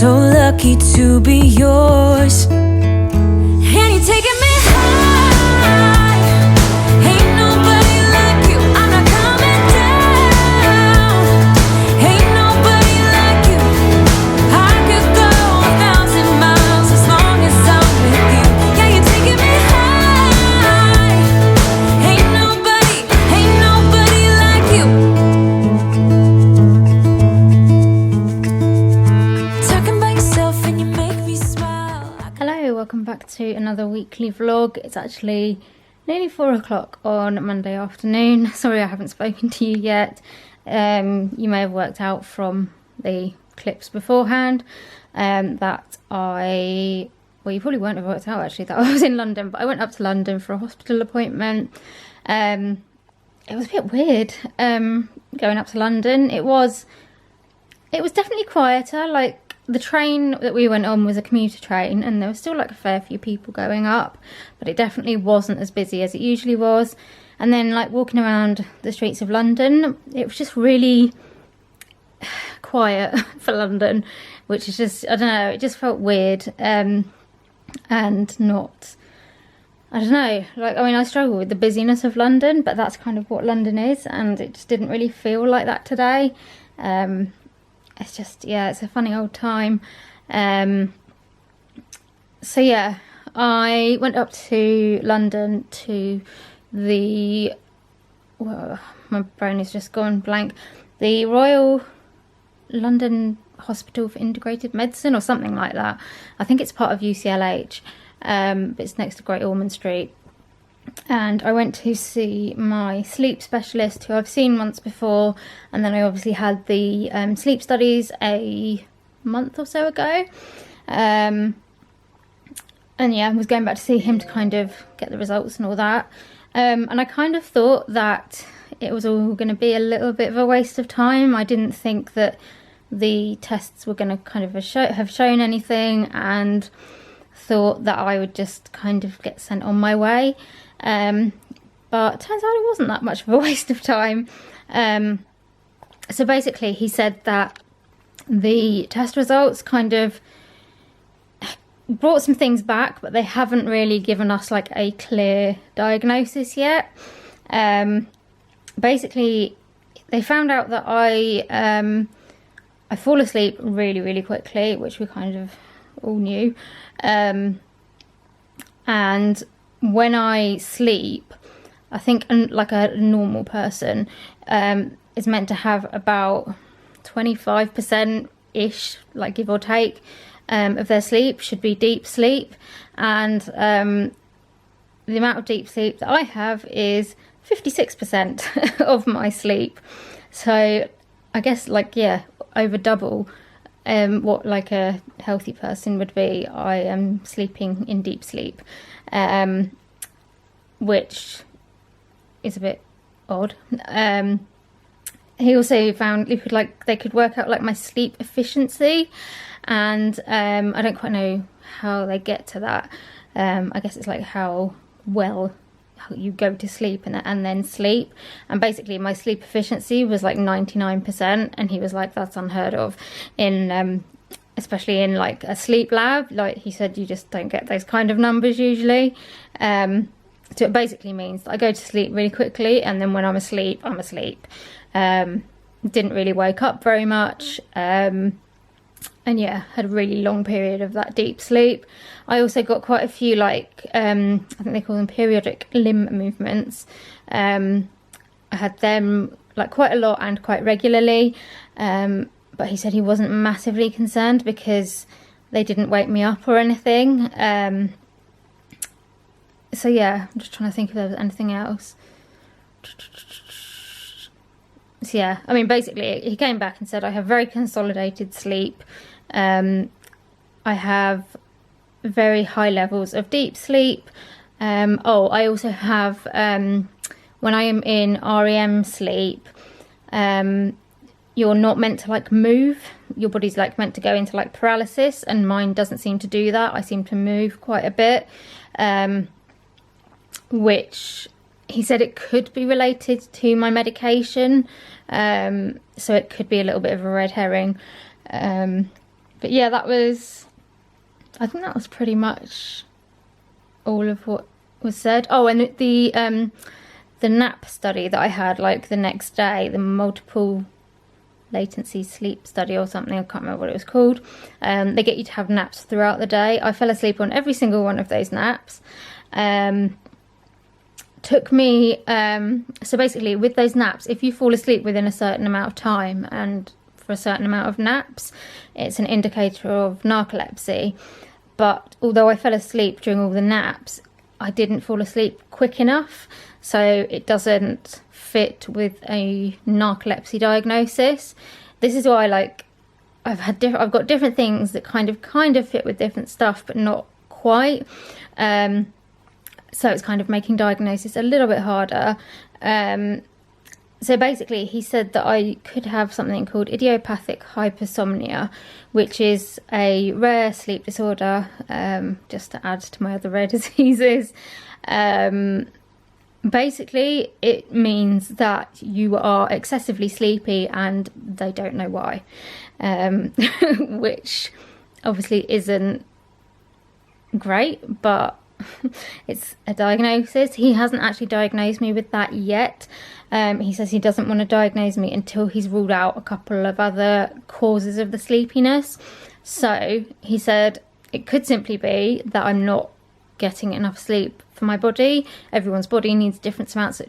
so lucky to be yours. And you're taking me high. Ain't nobody like you. I'm not coming down. Ain't nobody like you. I could go 1,000 miles as long as I'm with you. Yeah, you're taking me high. Ain't nobody like you. Talking about yourself and you make me smile. Hello, welcome back to another weekly vlog. It's actually nearly 4 o'clock on Monday afternoon. Sorry I haven't spoken to you yet. You may have worked out from the clips beforehand that you probably won't have worked out actually that I was in London, but I went up to London for a hospital appointment. It was a bit weird going up to London. It was definitely quieter. Like, the train that we went on was a commuter train, and there was still like a fair few people going up, but it definitely wasn't as busy as it usually was. And then, like, walking around the streets of London, it was just really quiet for London, which is just, I don't know, it just felt weird and not, I don't know, like, I mean, I struggle with the busyness of London, but that's kind of what London is, and it just didn't really feel like that today. It's just, yeah, it's a funny old time. So yeah, I went up to London to the, well, my brain has just gone blank, the Royal London Hospital for Integrated Medicine or something like that. I think it's part of UCLH, but it's next to Great Ormond Street. And I went to see my sleep specialist, who I've seen once before, and then I obviously had the sleep studies a month or so ago. And yeah, I was going back to see him to kind of get the results and all that. And I kind of thought that it was all going to be a little bit of a waste of time. I didn't think that the tests were going to kind of have shown anything, and thought that I would just kind of get sent on my way. But it turns out it wasn't that much of a waste of time. So basically he said that the test results kind of brought some things back, but they haven't really given us like a clear diagnosis yet. Basically they found out that I fall asleep really, really quickly, which we kind of all knew. And when I sleep, I think like a normal person is meant to have about 25%-ish, like give or take, of their sleep should be deep sleep. And the amount of deep sleep that I have is 56% of my sleep. So I guess, like, yeah, over double what like a healthy person would be. I am sleeping in deep sleep, which is a bit odd. He also found they could work out like my sleep efficiency, and I don't quite know how they get to that. I guess it's like how well you go to sleep and then sleep, and basically my sleep efficiency was like 99%, and he was like, that's unheard of in especially in like a sleep lab. Like, he said, you just don't get those kind of numbers usually. So it basically means that I go to sleep really quickly, and then when I'm asleep, I'm asleep. Didn't really wake up very much. And yeah, had a really long period of that deep sleep. I also got quite a few, like, I think they call them periodic limb movements. I had them like quite a lot and quite regularly. But he said he wasn't massively concerned because they didn't wake me up or anything. So yeah, I'm just trying to think if there was anything else. So yeah, I mean, basically he came back and said I have very consolidated sleep. I have very high levels of deep sleep. Oh, I also have, when I am in REM sleep, you're not meant to like move. Your body's like meant to go into like paralysis, and mine doesn't seem to do that. I seem to move quite a bit, which he said it could be related to my medication. So it could be a little bit of a red herring. But yeah, I think that was pretty much all of what was said. Oh, and the nap study that I had like the next day, the multiple latency sleep study or something, I can't remember what it was called. They get you to have naps throughout the day. I fell asleep on every single one of those naps. Took me so basically with those naps, if you fall asleep within a certain amount of time and for a certain amount of naps, it's an indicator of narcolepsy. But although I fell asleep during all the naps, I didn't fall asleep quick enough, so it doesn't fit with a narcolepsy diagnosis. This is why, like, I've got different things that kind of fit with different stuff, but not quite. So it's kind of making diagnosis a little bit harder. So basically, he said that I could have something called idiopathic hypersomnia, which is a rare sleep disorder, just to add to my other rare diseases. Basically, it means that you are excessively sleepy and they don't know why, which obviously isn't great, but it's a diagnosis. He hasn't actually diagnosed me with that yet. He says he doesn't want to diagnose me until he's ruled out a couple of other causes of the sleepiness. So he said it could simply be that I'm not getting enough sleep for my body. Everyone's body needs different amounts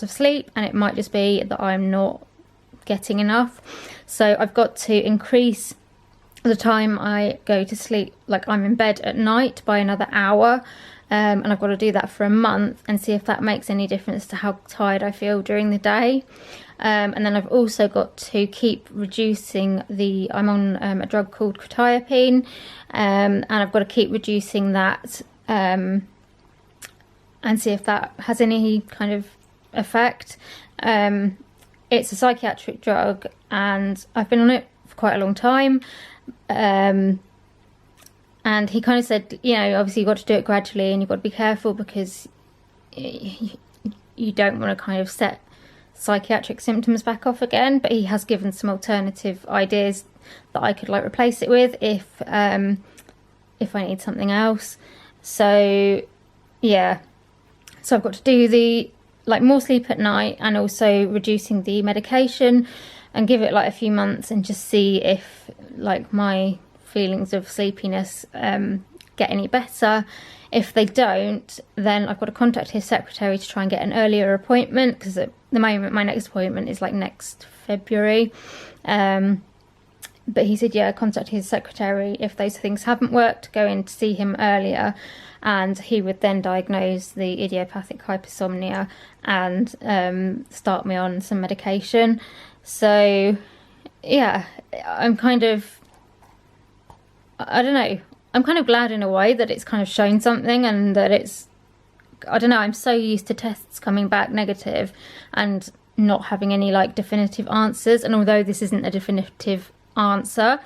of sleep, and it might just be that I'm not getting enough. So I've got to increase the time I go to sleep, like I'm in bed at night, by another hour, and I've got to do that for a month and see if that makes any difference to how tired I feel during the day. And then I've also got to keep reducing I'm on a drug called quetiapine, and I've got to keep reducing that and see if that has any kind of effect. It's a psychiatric drug and I've been on it for quite a long time. And he kind of said, you know, obviously you've got to do it gradually and you've got to be careful because you don't want to kind of set psychiatric symptoms back off again. But he has given some alternative ideas that I could like replace it with if I need something else. So yeah, so I've got to do the more sleep at night and also reducing the medication, and give it like a few months and just see if like my feelings of sleepiness get any better. If they don't, then I've got to contact his secretary to try and get an earlier appointment, because at the moment my next appointment is like next February. But he said, yeah, contact his secretary. If those things haven't worked, go in to see him earlier, and he would then diagnose the idiopathic hypersomnia and start me on some medication. So yeah, I'm kind of, I don't know, I'm kind of glad in a way that it's kind of shown something, and that it's, I don't know, I'm so used to tests coming back negative and not having any like definitive answers. And although this isn't a definitive answer,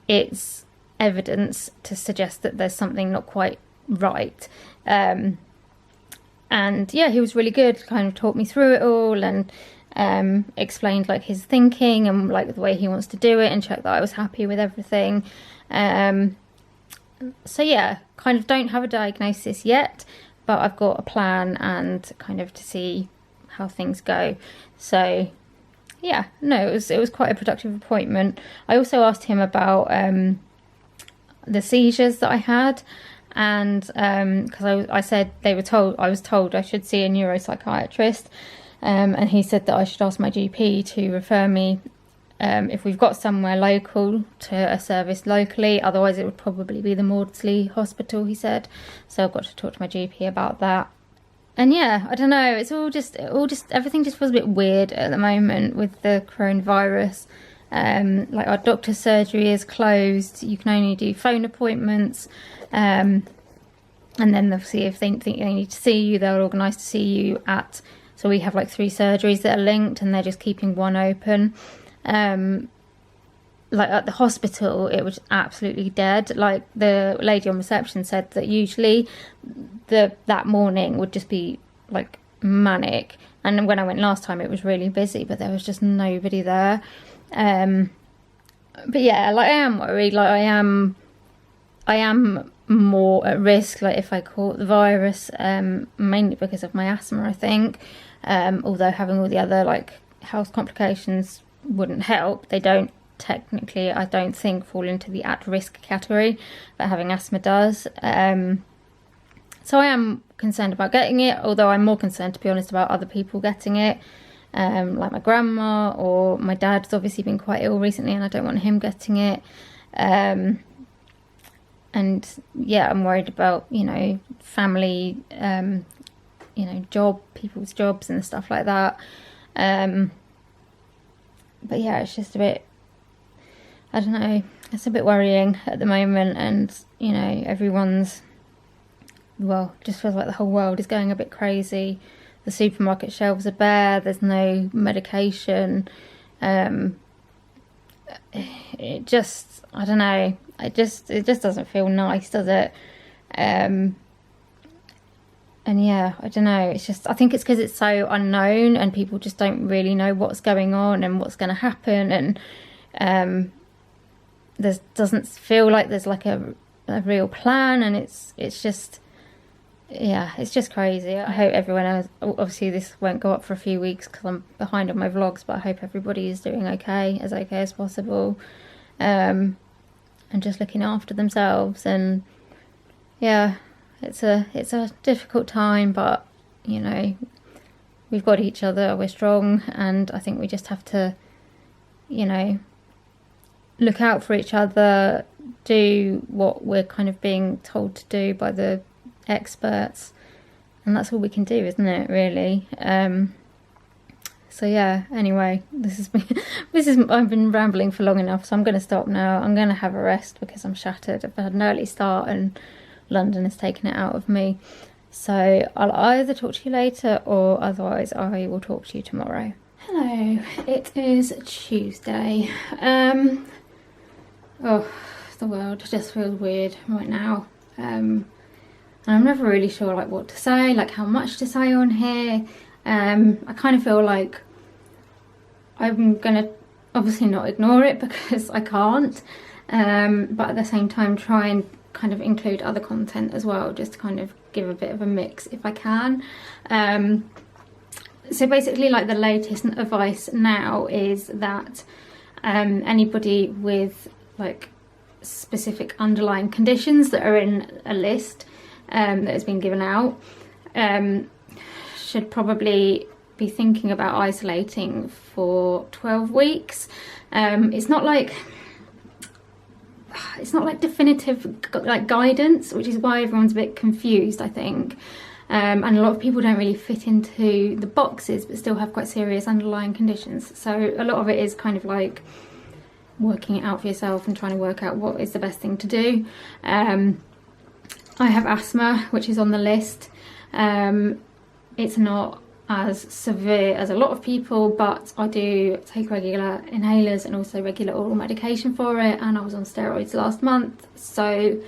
it's evidence to suggest that there's something not quite right. And yeah, he was really good, kind of talked me through it all and explained like his thinking and like the way he wants to do it, and checked that I was happy with everything. So yeah, kind of don't have a diagnosis yet, but I've got a plan and kind of to see how things go. So yeah, no, it was quite a productive appointment. I also asked him about the seizures that I had, and because I said I was told I should see a neuropsychiatrist, and he said that I should ask my GP to refer me if we've got somewhere local to a service locally. Otherwise it would probably be the Maudsley Hospital, he said. So I've got to talk to my GP about that. And yeah, I don't know, it's all just everything just feels a bit weird at the moment with the coronavirus. Like our doctor's surgery is closed, you can only do phone appointments, and then obviously if they think they need to see you, they'll organise to see you at, so we have like 3 surgeries that are linked and they're just keeping one open. Like at the hospital it was absolutely dead. Like the lady on reception said that usually that morning would just be like manic, and when I went last time it was really busy, but there was just nobody there. but yeah, like I am worried. Like I am more at risk, like if I caught the virus, mainly because of my asthma, I think. Although having all the other like health complications wouldn't help, they don't technically, I don't think, fall into the at-risk category, but having asthma does. So I am concerned about getting it, although I'm more concerned, to be honest, about other people getting it, like my grandma, or my dad's obviously been quite ill recently and I don't want him getting it. And yeah, I'm worried about, you know, family, you know, people's jobs and stuff like that. But yeah, it's just a bit, I don't know, it's a bit worrying at the moment, and, you know, everyone's, well, just feels like the whole world is going a bit crazy. The supermarket shelves are bare, there's no medication. It just, I don't know, it just doesn't feel nice, does it? And yeah, I don't know, it's just, I think it's because it's so unknown and people just don't really know what's going on and what's going to happen, and there doesn't feel like there's like a real plan, and it's just, yeah, it's just crazy. I hope everyone else, obviously this won't go up for a few weeks because I'm behind on my vlogs, but I hope everybody is doing okay as possible, and just looking after themselves. And yeah, it's a difficult time, but you know, we've got each other, we're strong, and I think we just have to, you know, look out for each other, do what we're kind of being told to do by the experts, and that's all we can do, isn't it, really? So yeah, anyway, this is I've been rambling for long enough, so I'm going to stop now. I'm going to have a rest because I'm shattered. I've had an early start and London has taken it out of me, so I'll either talk to you later or otherwise I will talk to you tomorrow. Hello, it is Tuesday. Oh, the world just feels weird right now. And I'm never really sure like what to say, like how much to say on here. I kind of feel like I'm gonna obviously not ignore it because I can't, but at the same time try and kind of include other content as well, just to kind of give a bit of a mix if I can. So basically, like, the latest advice now is that anybody with like specific underlying conditions that are in a list that has been given out should probably be thinking about isolating for 12 weeks. It's not like definitive like guidance, which is why everyone's a bit confused, I think. And a lot of people don't really fit into the boxes but still have quite serious underlying conditions, so a lot of it is kind of like working it out for yourself and trying to work out what is the best thing to do. I have asthma, which is on the list. It's not as severe as a lot of people, but I do take regular inhalers and also regular oral medication for it, and I was on steroids last month, so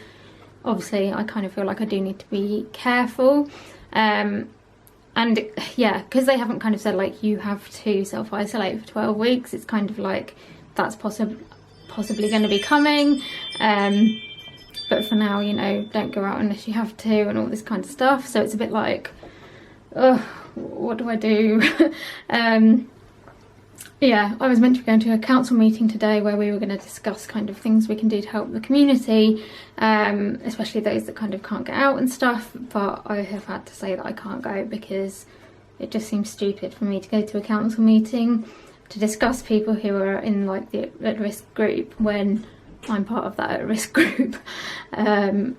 obviously I kind of feel like I do need to be careful. And yeah, because they haven't kind of said like you have to self-isolate for 12 weeks, it's kind of like that's possibly going to be coming. But for now, you know, don't go out unless you have to and all this kind of stuff. So it's a bit like, oh, what do I do? Yeah, I was meant to be going to a council meeting today where we were going to discuss kind of things we can do to help the community, especially those that kind of can't get out and stuff. But I have had to say that I can't go because it just seems stupid for me to go to a council meeting to discuss people who are in like the at-risk group when I'm part of that at-risk group, and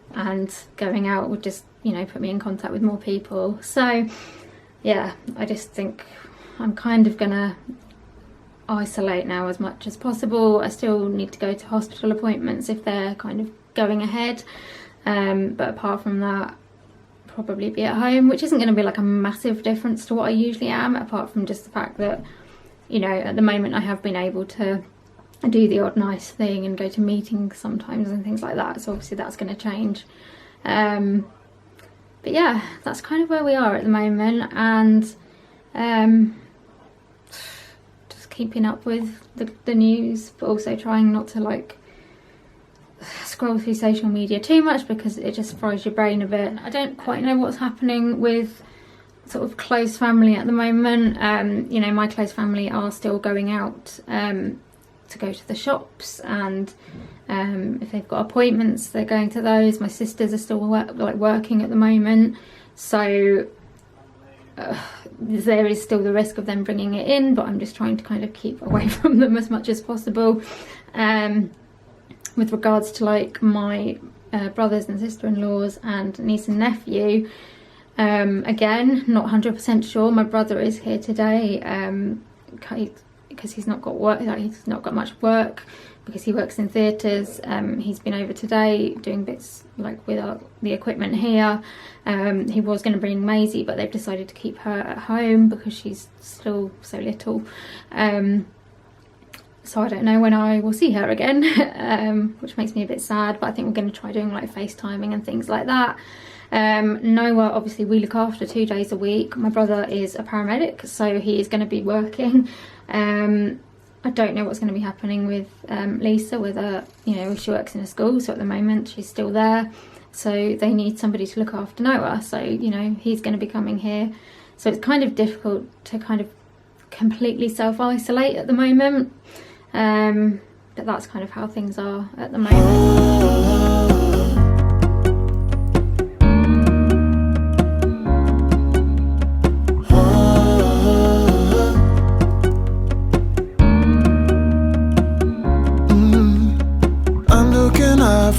going out would just, you know, put me in contact with more people. So yeah, I just think I'm kind of gonna isolate now as much as possible. I still need to go to hospital appointments if they're kind of going ahead, but apart from that, probably be at home, which isn't going to be like a massive difference to what I usually am, apart from just the fact that, you know, at the moment I have been able to do the odd nice thing and go to meetings sometimes and things like that, so obviously that's going to change. But yeah, that's kind of where we are at the moment, and just keeping up with the news, but also trying not to like scroll through social media too much because it just fries your brain a bit. I don't quite know what's happening with sort of close family at the moment. You know, my close family are still going out to go to the shops, and if they've got appointments they're going to those. My sisters are still working at the moment, so there is still the risk of them bringing it in, but I'm just trying to kind of keep away from them as much as possible. With regards to like my brothers and sister-in-laws and niece and nephew, again, not 100% sure. My brother is here today because he's not got work, like he's not got much work because he works in theatres. He's been over today doing bits like with the equipment here. He was going to bring Maisie, but they've decided to keep her at home because she's still so little. So I don't know when I will see her again, which makes me a bit sad, but I think we're going to try doing like FaceTiming and things like that. Noah, obviously we look after 2 days a week. My brother is a paramedic, so he is going to be working. I don't know what's going to be happening with Lisa, whether, you know, she works in a school, so at the moment she's still there, so they need somebody to look after Noah, so, you know, he's going to be coming here. So it's kind of difficult to kind of completely self-isolate at the moment, but that's kind of how things are at the moment.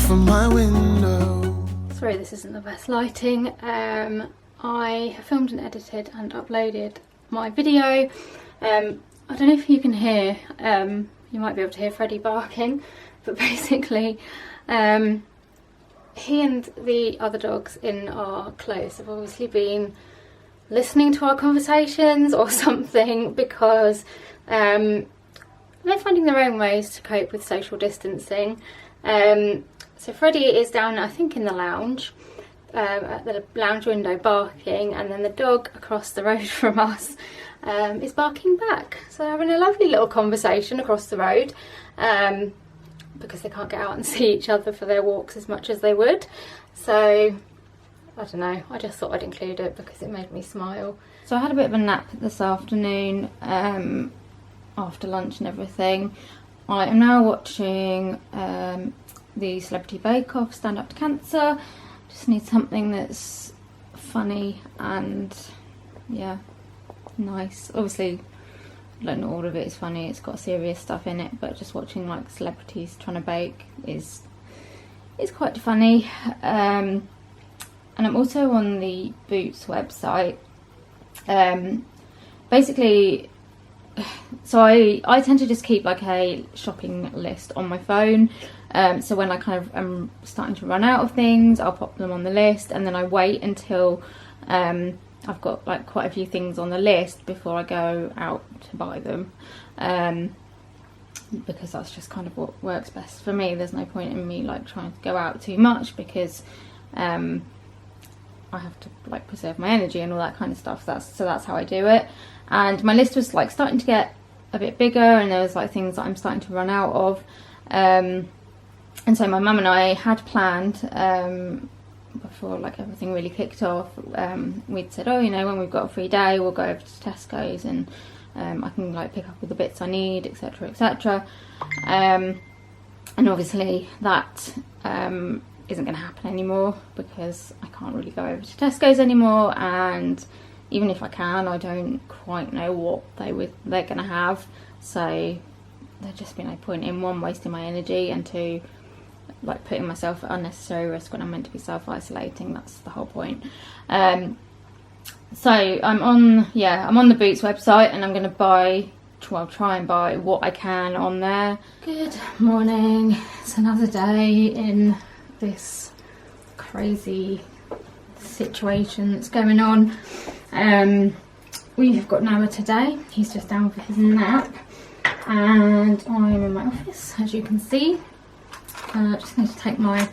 From my window. Sorry, this isn't the best lighting. I filmed and edited and uploaded my video. I don't know if you can hear, you might be able to hear Freddie barking, but basically he and the other dogs in our close have obviously been listening to our conversations or something, because they're finding their own ways to cope with social distancing. So Freddie is down, I think, in the lounge, at the lounge window barking, and then the dog across the road from us is barking back. So they're having a lovely little conversation across the road, because they can't get out and see each other for their walks as much as they would. So I don't know, I just thought I'd include it because it made me smile. So I had a bit of a nap this afternoon after lunch and everything. I am now watching the Celebrity Bake Off Stand Up to Cancer. Just need something that's funny and, yeah, nice. Obviously, like, not all of it is funny, it's got serious stuff in it, but just watching like celebrities trying to bake is quite funny. And I'm also on the Boots website. Basically, so I tend to just keep like a shopping list on my phone. So when I kind of am starting to run out of things, I'll pop them on the list, and then I wait until I've got like quite a few things on the list before I go out to buy them, because that's just kind of what works best for me. There's no point in me like trying to go out too much, because I have to like preserve my energy and all that kind of stuff. So that's how I do it. And my list was like starting to get a bit bigger, and there was like things that I'm starting to run out of. And so my mum and I had planned, before like everything really kicked off, we'd said, oh, you know, when we've got a free day, we'll go over to Tesco's and I can like pick up all the bits I need, etc, etc. And obviously that isn't going to happen anymore, because I can't really go over to Tesco's anymore, and even if I can, I don't quite know what they're going to have. So there'd just be no point in, one, wasting my energy, and two, like putting myself at unnecessary risk when I'm meant to be self-isolating. That's the whole point. So I'm on the Boots website, and I'm going to try and buy what I can on there. Good morning. It's another day in this crazy situation that's going on. We've got Noah today. He's just down for his nap, and I'm in my office, as you can see. Just need to take my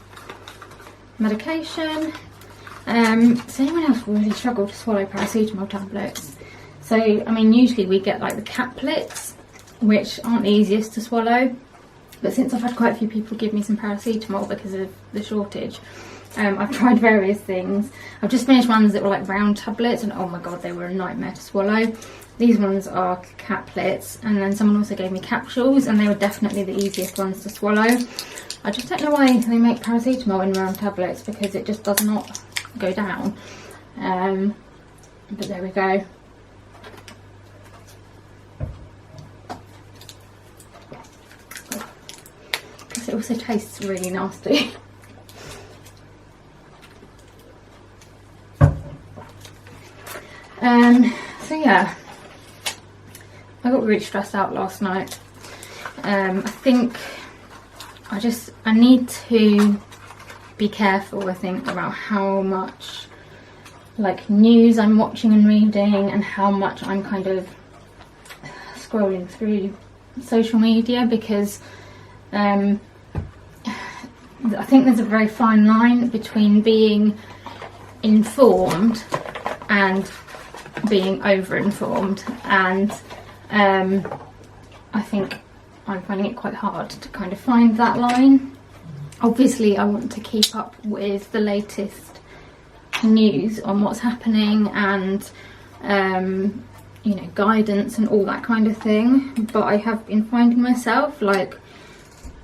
medication. Does anyone else really struggle to swallow paracetamol tablets? So, I mean, usually we get like the caplets, which aren't the easiest to swallow. But since I've had quite a few people give me some paracetamol because of the shortage, I've tried various things. I've just finished ones that were like round tablets, and oh my god, they were a nightmare to swallow. These ones are caplets, and then someone also gave me capsules, and they were definitely the easiest ones to swallow. I just don't know why they make paracetamol in round tablets, because it just does not go down. But there we go. It also tastes really nasty. So yeah, I got really stressed out last night. I think I need to be careful, I think, about how much like news I'm watching and reading, and how much I'm kind of scrolling through social media, because I think there's a very fine line between being informed and being over-informed, and I think I'm finding it quite hard to kind of find that line. Obviously, I want to keep up with the latest news on what's happening, and you know, guidance and all that kind of thing, but I have been finding myself like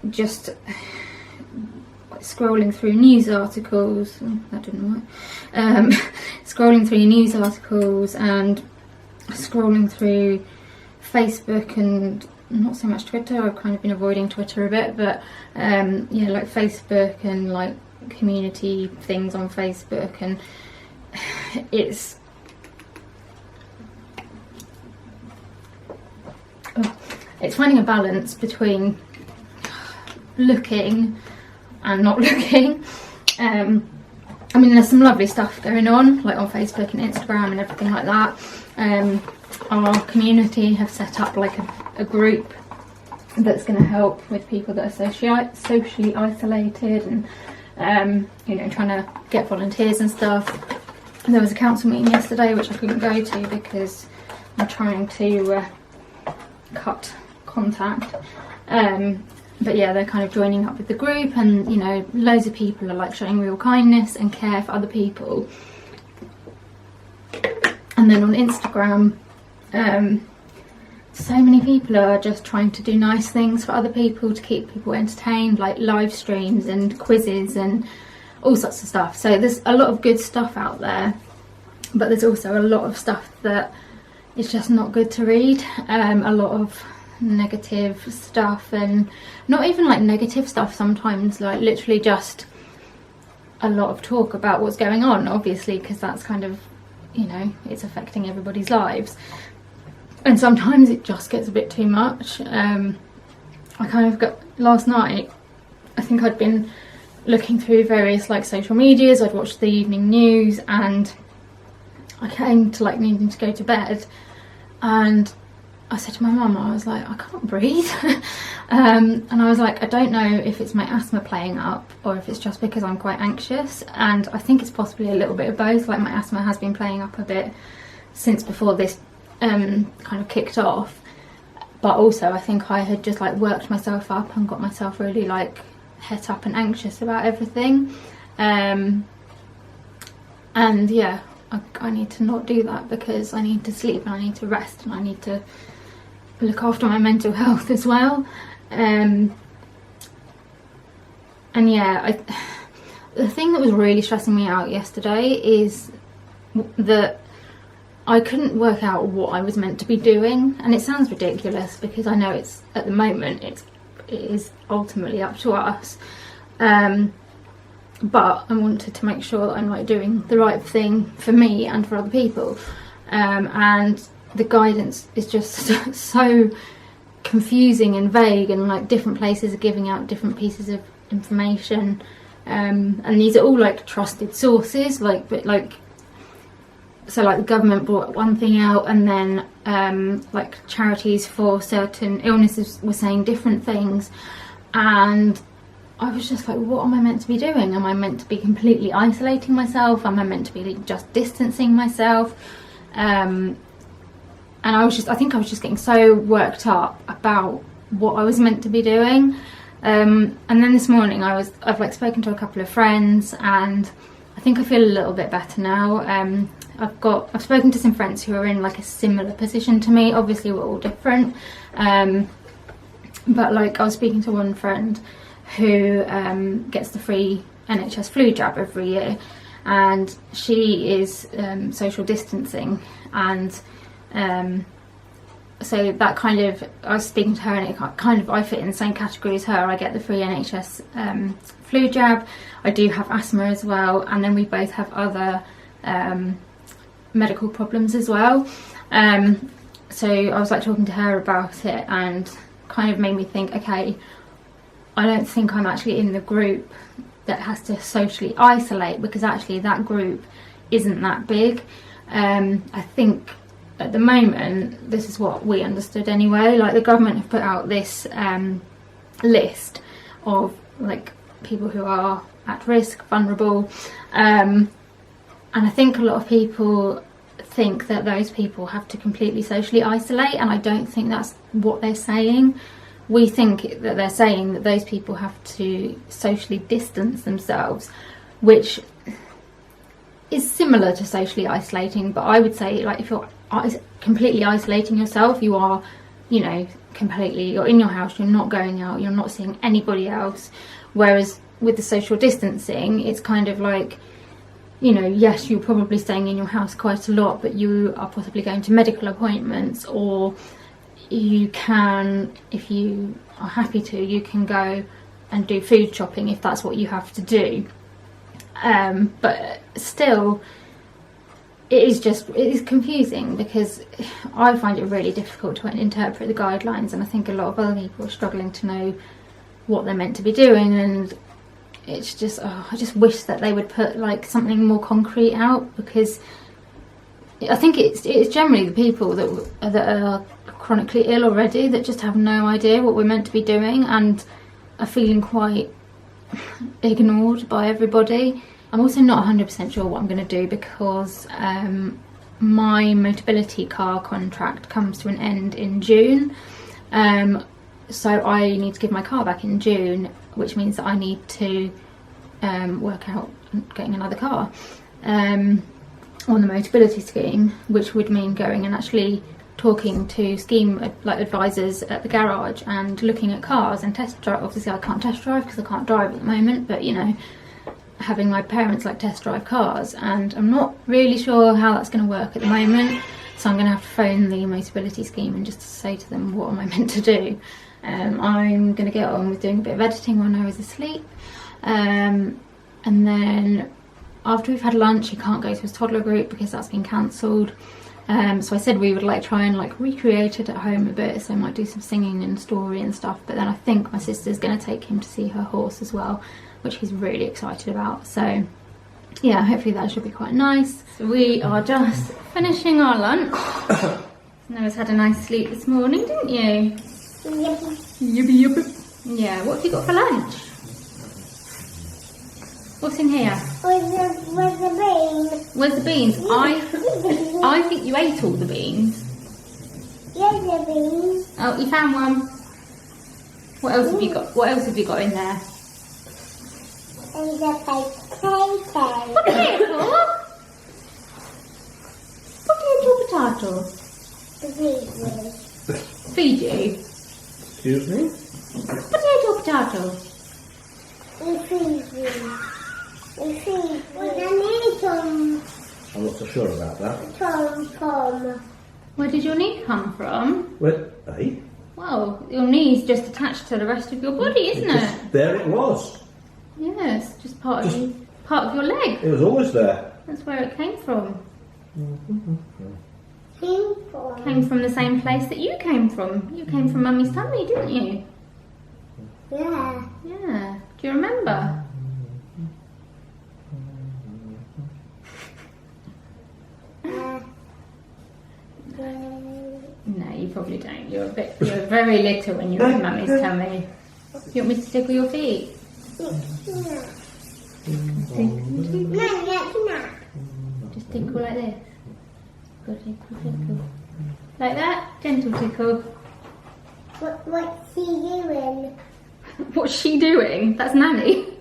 just scrolling through news articles. That didn't work. Scrolling through news articles and scrolling through Facebook, and not so much Twitter. I've kind of been avoiding Twitter a bit, but yeah, like Facebook and like community things on Facebook, and it's finding a balance between looking and not looking. I mean, there's some lovely stuff going on, like on Facebook and Instagram and everything like that. Our community have set up like a group that's going to help with people that are socially isolated, and you know, trying to get volunteers and stuff. And there was a council meeting yesterday which I couldn't go to because I'm trying to cut contact. But yeah, they're kind of joining up with the group, and you know, loads of people are like showing real kindness and care for other people. And then on Instagram, so many people are just trying to do nice things for other people to keep people entertained, like live streams and quizzes and all sorts of stuff. So there's a lot of good stuff out there, but there's also a lot of stuff that is just not good to read. A lot of negative stuff, and not even like negative stuff sometimes, like literally just a lot of talk about what's going on, obviously, because that's kind of, you know, it's affecting everybody's lives, and sometimes it just gets a bit too much. I kind of got, last night, I think I'd been looking through various like social medias, I'd watched the evening news, and I came to like needing to go to bed, and I said to my mum, I was like, I can't breathe. And I was like, I don't know if it's my asthma playing up or if it's just because I'm quite anxious. And I think it's possibly a little bit of both. Like, my asthma has been playing up a bit since before this kind of kicked off. But also I think I had just like worked myself up and got myself really like het up and anxious about everything. And yeah, I need to not do that, because I need to sleep and I need to rest and I need to look after my mental health as well. And yeah, the thing that was really stressing me out yesterday is that I couldn't work out what I was meant to be doing, and it sounds ridiculous because I know it's, at the moment, it is ultimately up to us, but I wanted to make sure that I'm like doing the right thing for me and for other people, and the guidance is just so confusing and vague, and like different places are giving out different pieces of information, and these are all like trusted sources, like, but like, so like the government brought one thing out, and then like charities for certain illnesses were saying different things, and I was just like, what am I meant to be doing? Am I meant to be completely isolating myself? Am I meant to be just distancing myself? and I think I was just getting so worked up about what I was meant to be doing. And then this morning I've like spoken to a couple of friends, and I think I feel a little bit better now. I've spoken to some friends who are in like a similar position to me. Obviously we're all different, but like I was speaking to one friend who gets the free NHS flu jab every year, and she is social distancing, and so that kind of, I was speaking to her, and it kind of, I fit in the same category as her. I get the free NHS flu jab. I do have asthma as well, and then we both have other medical problems as well. So I was like talking to her about it, and kind of made me think, okay, I don't think I'm actually in the group that has to socially isolate, because actually that group isn't that big. I think at the moment, this is what we understood anyway, like the government have put out this list of like people who are at risk, vulnerable, and I think a lot of people think that those people have to completely socially isolate, and I don't think that's what they're saying. We think that they're saying that those people have to socially distance themselves, which is similar to socially isolating, but I would say, like, if you're completely isolating yourself, you are, you know, you're in your house, you're not going out, you're not seeing anybody else. Whereas with the social distancing, it's kind of like, you know, yes, you're probably staying in your house quite a lot, but you are possibly going to medical appointments, or you can, if you are happy to, you can go and do food shopping if that's what you have to do. But still, it is confusing, because I find it really difficult to interpret the guidelines, and I think a lot of other people are struggling to know what they're meant to be doing, and it's just, I just wish that they would put like something more concrete out, because I think it's generally the people that are chronically ill already that just have no idea what we're meant to be doing, and are feeling quite ignored by everybody. I'm also not 100% sure what I'm going to do, because my Motability car contract comes to an end in June, so I need to give my car back in June, which means that I need to work out getting another car on the Motability scheme, which would mean going and actually talking to scheme like advisors at the garage and looking at cars and test drive. Obviously I can't test drive because I can't drive at the moment, but you know, having my parents like test drive cars, and I'm not really sure how that's going to work at the moment, so I'm going to have to phone the Motability scheme and just say to them, what am I meant to do? I'm going to get on with doing a bit of editing when I was asleep, and then after we've had lunch, he can't go to his toddler group because that's been cancelled. So I said we would like try and like recreate it at home a bit, so I might do some singing and story and stuff, but then I think my sister's going to take him to see her horse as well, which he's really excited about. So yeah, hopefully that should be quite nice. So we are just finishing our lunch. Noah's had a nice sleep this morning, didn't you? Yippee yippee. Yeah, what have you got for lunch? What's in here? Where's the beans? Where's the beans? I think you ate all the beans. Here's the beans. Oh, you found one. What else have you got? What else have you got in there? And the potato. Potato. The Feed you. Excuse me? Potato. We feed. I need some I'm not so sure about that. tom. Where did your knee come from? Where? Eh? Well, your knee's just attached to the rest of your body, isn't it? There it was. Yes, just part of your leg. It was always there. That's where it came from. Pink. Came from the same place that you came from. You came from Mummy's tummy, didn't you? Yeah. Yeah. Do you remember? No, you probably don't. You're very little when you're in Mummy's tummy. You want me to tickle your feet? No. Just tickle like this. Go tickle. Like that? Gentle tickle. What's she doing? What's she doing? That's Nanny.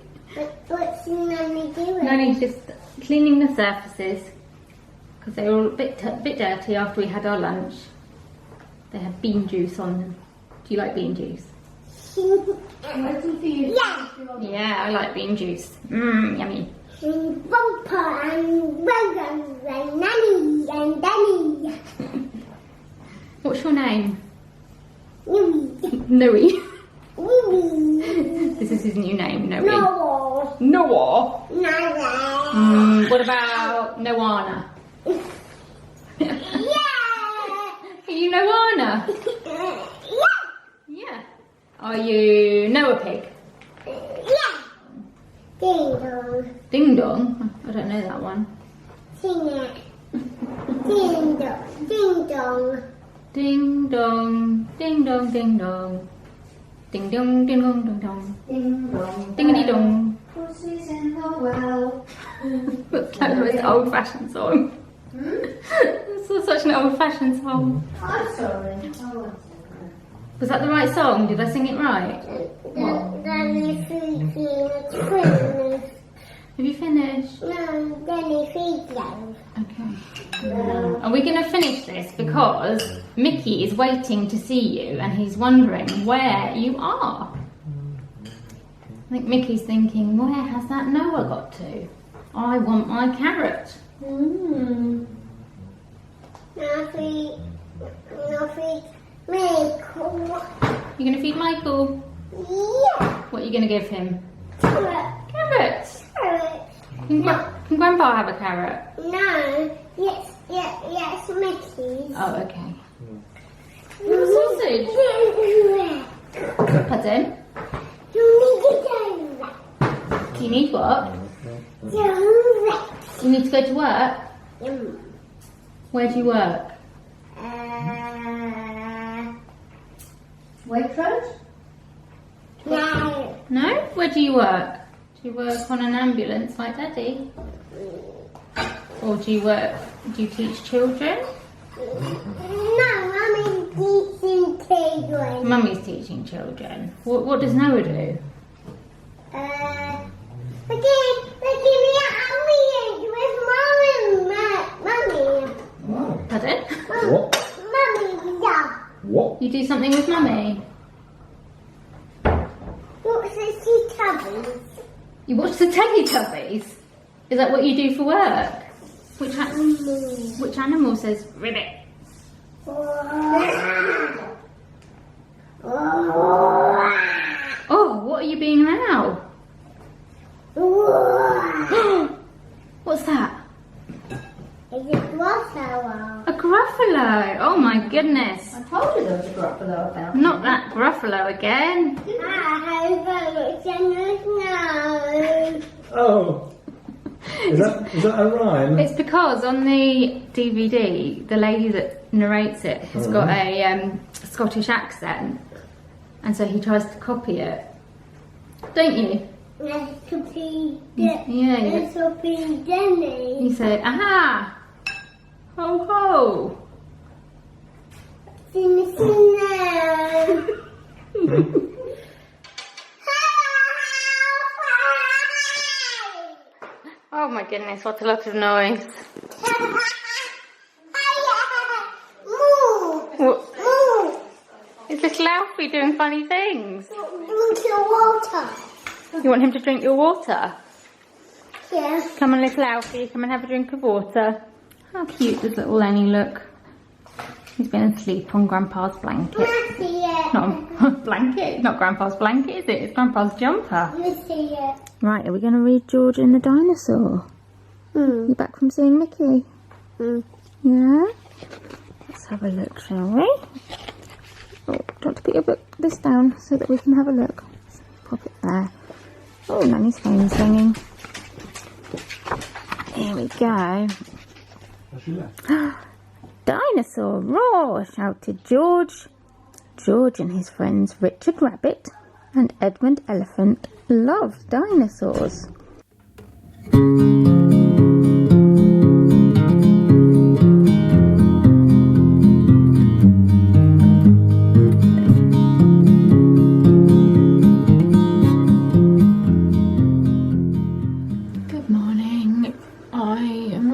What's Nanny doing? Nanny's just cleaning the surfaces because they were all a bit dirty after we had our lunch. They had bean juice on them. Do you like bean juice? Yeah. Yeah, I like bean juice. Mmm, yummy. Bumper and Rogan and Nanny and Danny. What's your name? Louie. Noe. Louie. This is his new name, Noe. No. Noah. Nada. What about Noana? Yeah. Are you Noana? Yeah. Yeah. Are you Noah Pig? Yeah. Ding dong. Ding dong? I don't know that one. Sing it. Ding dong. Ding dong. Ding dong, ding dong, ding dong. Ding dong, ding dong, ding dong. Ding dong. Dingity dong. Pussy's in the well. That's like the most old fashioned song. It's such an old fashioned song. I'm sorry. Was that the right song? Did I sing it right? Danny feeding a twin. Have you finished? No, Danny feeding. Okay. Are we going to finish this? Because Mickey is waiting to see you and he's wondering where you are. I think Mickey's thinking, where has that Noah got to? I want my carrot. No feed me. You're going to feed Michael? Yeah. What are you going to give him? Carrot. Carrots. Carrot. Can Grandpa have a carrot? No. Yes, Mickey. Oh, okay. Sausage. Pardon? Do you need what? You need to go to work? Where do you work? Waitrose? No. No? Where do you work? Do you work on an ambulance like Daddy? Or do you teach children? No, Mummy's teaching children. Mummy's teaching children. What does Noah do? Look me at Mummy. Pardon? What? Mummy, yeah. What? You do something with Mummy? What's the Teletubbies? You watch the Teletubbies? Is that what you do for work? Which animal says ribbit? Oh, what are you being now? What's that? It's a Gruffalo. A Gruffalo. Oh my goodness. I told you there was a Gruffalo about. Not that Gruffalo again. Oh. Is that a rhyme? It's because on the DVD, the lady that narrates it has got a Scottish accent, and so he tries to copy it. Don't you? Yeah, you say, aha! Ho ho! Oh my goodness, what a lot of noise. What? Is little Alfie doing funny things? You want him to drink your water? Yeah. Come on, little Alfie, come and have a drink of water. How cute does little Lenny look? He's been asleep on Grandpa's blanket. Not on blanket, not Grandpa's blanket, is it? It's Grandpa's jumper. Right, are we going to read George and the Dinosaur? You back from seeing Mickey? Yeah? Let's have a look, shall we? Oh, do you want to put your book this down so that we can have a look? Pop it there. Oh, Nanny's phone's ringing. Here we go. Dinosaur roar! Shouted George. George and his friends Richard Rabbit and Edmund Elephant love dinosaurs.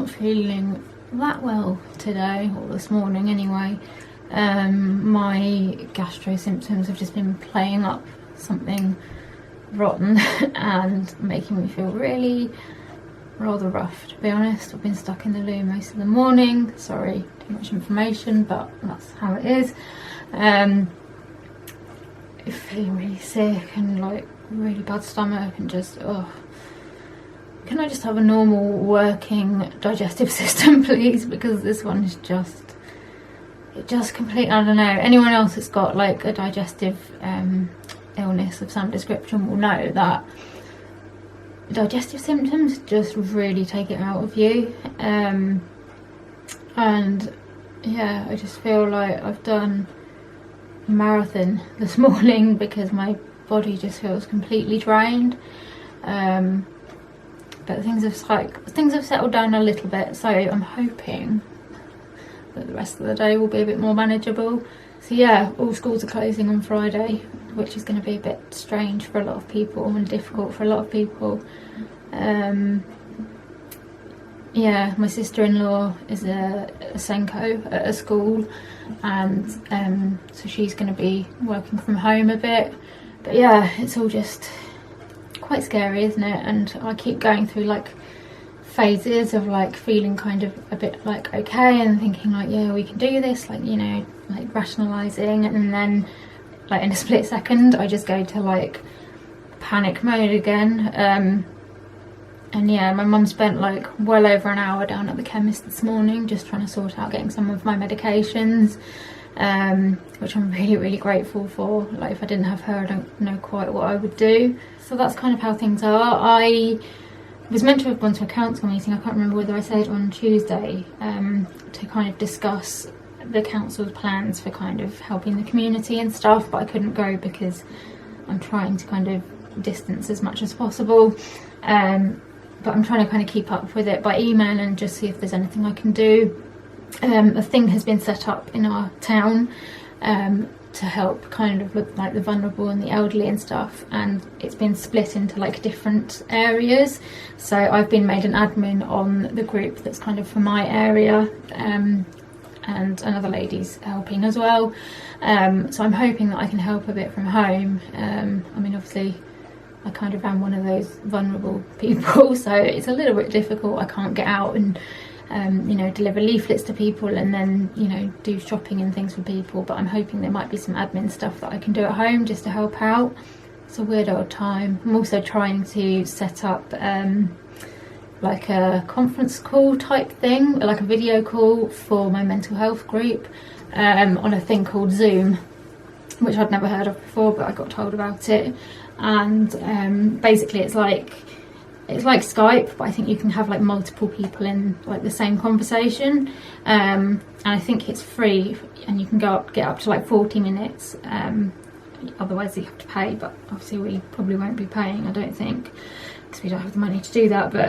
not feeling that well today, or this morning anyway. My gastro symptoms have just been playing up something rotten and making me feel really rather rough, to be honest. I've been stuck in the loo most of the morning. Sorry, too much information, but that's how it is. Feeling really sick and like really bad stomach and just, oh, can I just have a normal working digestive system, please? Because this one is just, it just completely, I don't know, anyone else that's got like a digestive illness of some description will know that digestive symptoms just really take it out of you. And yeah, I just feel like I've done a marathon this morning because my body just feels completely drained. But things have settled down a little bit, so I'm hoping that the rest of the day will be a bit more manageable. So yeah, all schools are closing on Friday, which is going to be a bit strange for a lot of people and difficult for a lot of people. Yeah, my sister-in-law is a Senko at a school, and so she's going to be working from home a bit. But yeah, it's all just quite scary, isn't it? And I keep going through like phases of like feeling kind of a bit like okay and thinking like, yeah, we can do this, like, you know, like rationalizing, and then like in a split second I just go to like panic mode again. And yeah, my mum spent like well over an hour down at the chemist this morning just trying to sort out getting some of my medications, which I'm really grateful for. Like, if I didn't have her, I don't know quite what I would do. So that's kind of how things are. I was meant to have gone to a council meeting, I can't remember whether I said on Tuesday, to kind of discuss the council's plans for kind of helping the community and stuff, but I couldn't go because I'm trying to kind of distance as much as possible. But I'm trying to kind of keep up with it by email and just see if there's anything I can do. A thing has been set up in our town to help kind of look like the vulnerable and the elderly and stuff, and it's been split into like different areas. So I've been made an admin on the group that's kind of for my area, and another lady's helping as well. So I'm hoping that I can help a bit from home. I mean, obviously I kind of am one of those vulnerable people, so it's a little bit difficult. I can't get out and you know, deliver leaflets to people and then, you know, do shopping and things for people, but I'm hoping there might be some admin stuff that I can do at home just to help out. It's a weird old time. I'm also trying to set up like a conference call type thing, like a video call for my mental health group, on a thing called Zoom, which I'd never heard of before, but I got told about it. And basically it's like Skype, but I think you can have like multiple people in like the same conversation, and I think it's free and you can get up to like 40 minutes. Otherwise you have to pay, but obviously we probably won't be paying, I don't think, because we don't have the money to do that. But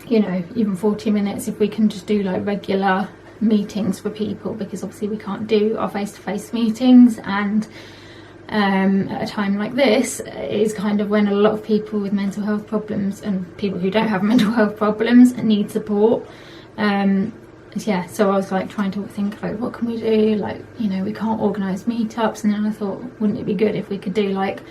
you know, even 40 minutes, if we can just do like regular meetings for people, because obviously we can't do our face-to-face meetings, and at a time like this is kind of when a lot of people with mental health problems and people who don't have mental health problems need support. Yeah, so I was like trying to think like, what can we do? Like, you know, we can't organise meetups, and then I thought, wouldn't it be good if we could do like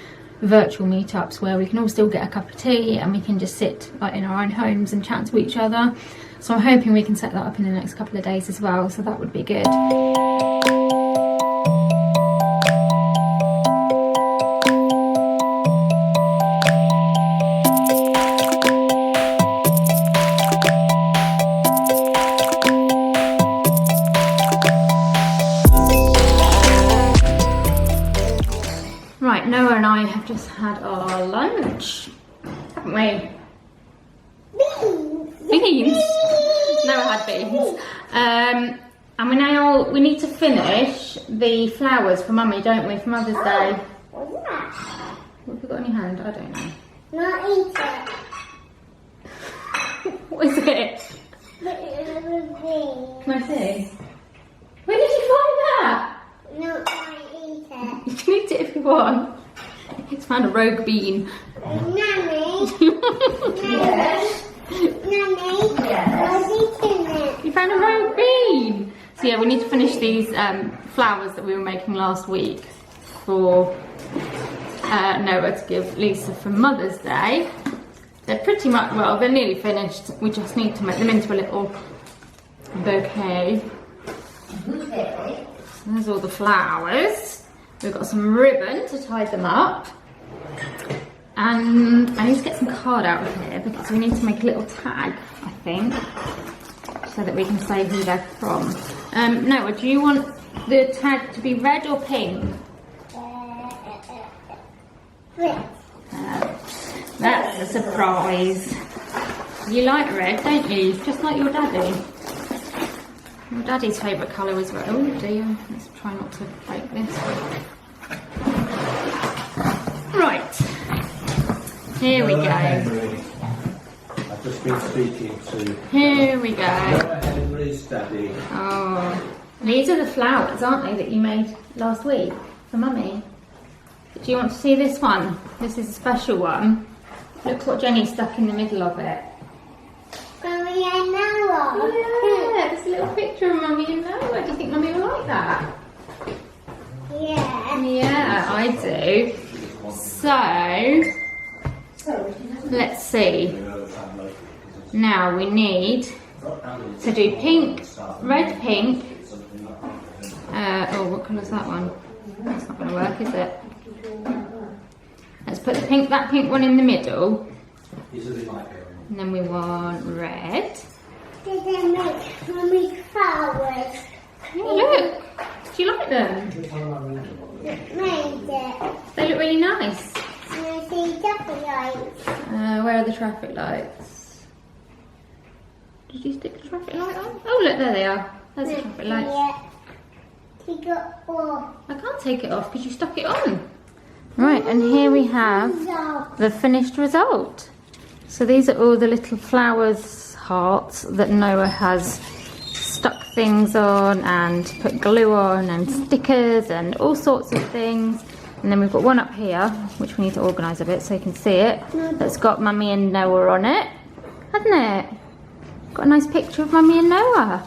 virtual meetups where we can all still get a cup of tea and we can just sit like in our own homes and chat to each other. So I'm hoping we can set that up in the next couple of days as well, so that would be good. Right, Noah and I have just had our lunch, haven't we? Beans. Noah had beans. And we need to finish the flowers for Mummy, don't we, for Mother's Day? What's that? What have you got in your hand? I don't know. Not eat it. What is it? Can I see? Where did you find that? No, I eat it. You can eat it if you want. It's found a rogue bean. Nanny. Yes. Nanny, Yes. I've eaten it. You found a royal bean! So yeah, we need to finish these flowers that we were making last week for Noah to give Lisa for Mother's Day. They're pretty much, well, they're nearly finished. We just need to make them into a little bouquet. Okay. So there's all the flowers. We've got some ribbon to tie them up. And I need to get some card out of here because we need to make a little tag, I think, so that we can say who they're from. Noah, do you want the tag to be red or pink? Red. That's a surprise. You like red, don't you? Just like your daddy. Your daddy's favourite colour is red. Oh dear, let's try not to break this. Right. Here we go. Henry. I've just been speaking to Here we go. Noah Henry's daddy. Oh, these are the flowers, aren't they, that you made last week for Mummy? Do you want to see this one? This is a special one. Look what Jenny stuck in the middle of it. Mommy and Noah. Yeah, there's a little picture of Mummy and Noah. Do you think Mummy will like that? Yeah. Yeah, I do. So, let's see. Now we need to do pink, red, pink. Oh, what colour's that one? That's not going to work, is it? Let's put the pink, that pink one in the middle. And then we want red. Did they make Mommy flowers? Oh, look! Do you like them? Made it. They look really nice. And I see double lights. Where are the traffic lights? Did you stick the traffic light on? Oh, look, there they are. There's the traffic lights. Yeah. He got all. I can't take it off because you stuck it on. Right, and here we have the finished result. So these are all the little flowers, hearts that Noah has stuck things on and put glue on and stickers and all sorts of things. And then we've got one up here, which we need to organise a bit so you can see it. That's got Mummy and Noah on it, hasn't it? Got a nice picture of Mummy and Noah.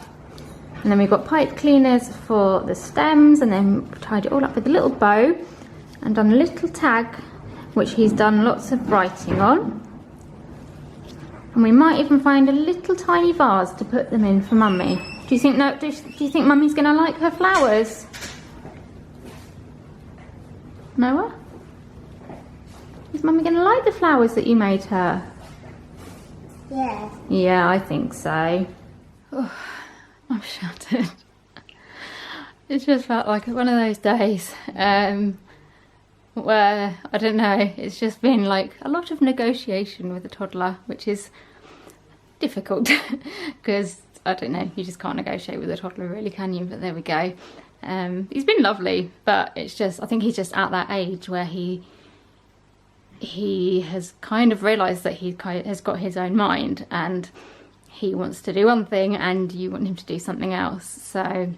And then we've got pipe cleaners for the stems, and then tied it all up with a little bow and done a little tag, which he's done lots of writing on. And we might even find a little tiny vase to put them in for Mummy. Do you think do you think Mummy's gonna like her flowers? Noah? Is Mummy gonna like the flowers that you made her? Yeah. Yeah, I think so. Oh, I'm shattered. It just felt like one of those days where, I don't know, it's just been like a lot of negotiation with a toddler, which is difficult because, I don't know, you just can't negotiate with a toddler really, can you? But there we go. He's been lovely, but it's just, I think he's just at that age where he has kind of realised that he has got his own mind and he wants to do one thing and you want him to do something else. So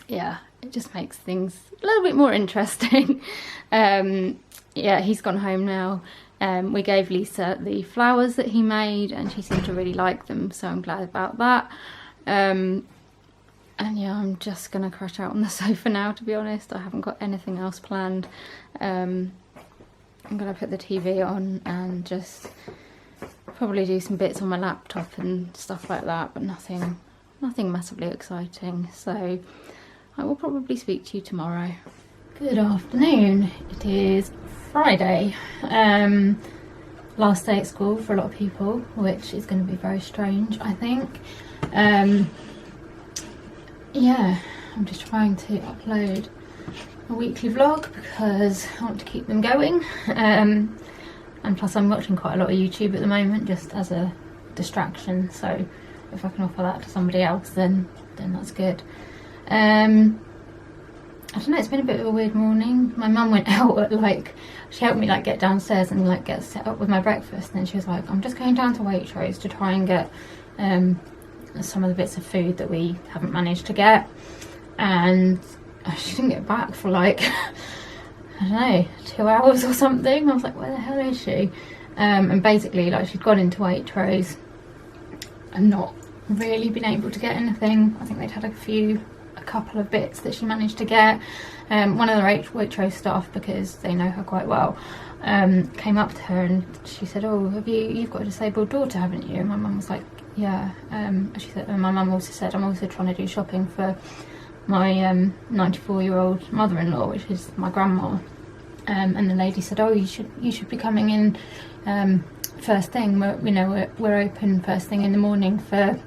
yeah, it just makes things a little bit more interesting. Yeah, he's gone home now. We gave Lisa the flowers that he made and she seemed to really like them, so I'm glad about that. And yeah, I'm just gonna crash out on the sofa now, to be honest. I haven't got anything else planned. I'm gonna put the TV on and just probably do some bits on my laptop and stuff like that, but nothing massively exciting. So I will probably speak to you tomorrow. Good afternoon. It is Friday. Last day at school for a lot of people, which is going to be very strange, I think. Yeah, I'm just trying to upload a weekly vlog because I want to keep them going. And plus I'm watching quite a lot of YouTube at the moment just as a distraction, so if I can offer that to somebody else then that's good. I don't know, it's been a bit of a weird morning. My mum went out at she helped me get downstairs and get set up with my breakfast, and then she was like, I'm just going down to Waitrose to try and get some of the bits of food that we haven't managed to get. And she didn't get back for I don't know, 2 hours or something. I was like, where the hell is she? And basically she'd gone into Waitrose and not really been able to get anything. I think they'd had a couple of bits that she managed to get. One of the Waitrose staff, because they know her quite well, came up to her and she said, "Oh, you've got a disabled daughter, haven't you?" And my mum was like, "Yeah." She said, and my mum also said, "I'm also trying to do shopping for my 94-year-old mother-in-law, which is my grandma." And the lady said, "Oh, you should be coming in first thing. We're open first thing in the morning for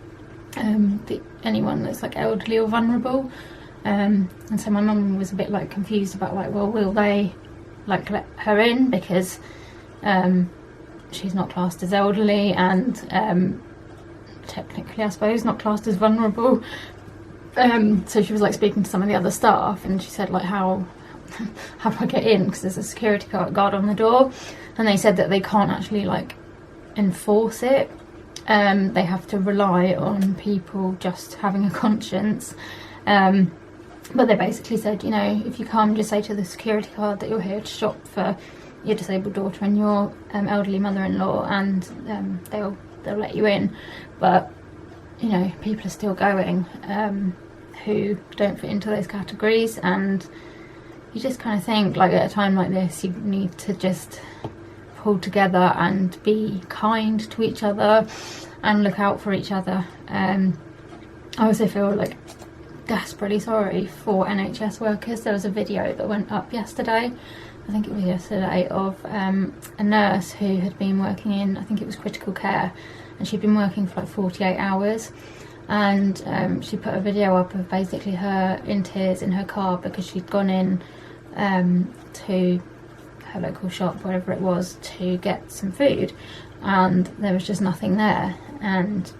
anyone that's like elderly or vulnerable." And so my mum was a bit like confused about like, well, will they like let her in, because she's not classed as elderly and technically, I suppose, not classed as vulnerable. So she was like speaking to some of the other staff, and she said like, how do I get in, because there's a security guard on the door, and they said that they can't actually like enforce it. They have to rely on people just having a conscience. But they basically said, if you come, just say to the security guard that you're here to shop for your disabled daughter and your elderly mother-in-law, and they'll let you in. But people are still going who don't fit into those categories, and you just kind of think like at a time like this you need to just pull together and be kind to each other and look out for each other. I also feel like desperately sorry for NHS workers. There was a video that went up yesterday, I think it was yesterday, of a nurse who had been working in, I think it was critical care, and she'd been working for like 48 hours, and she put a video up of basically her in tears in her car because she'd gone in to her local shop, whatever it was, to get some food, and there was just nothing there. And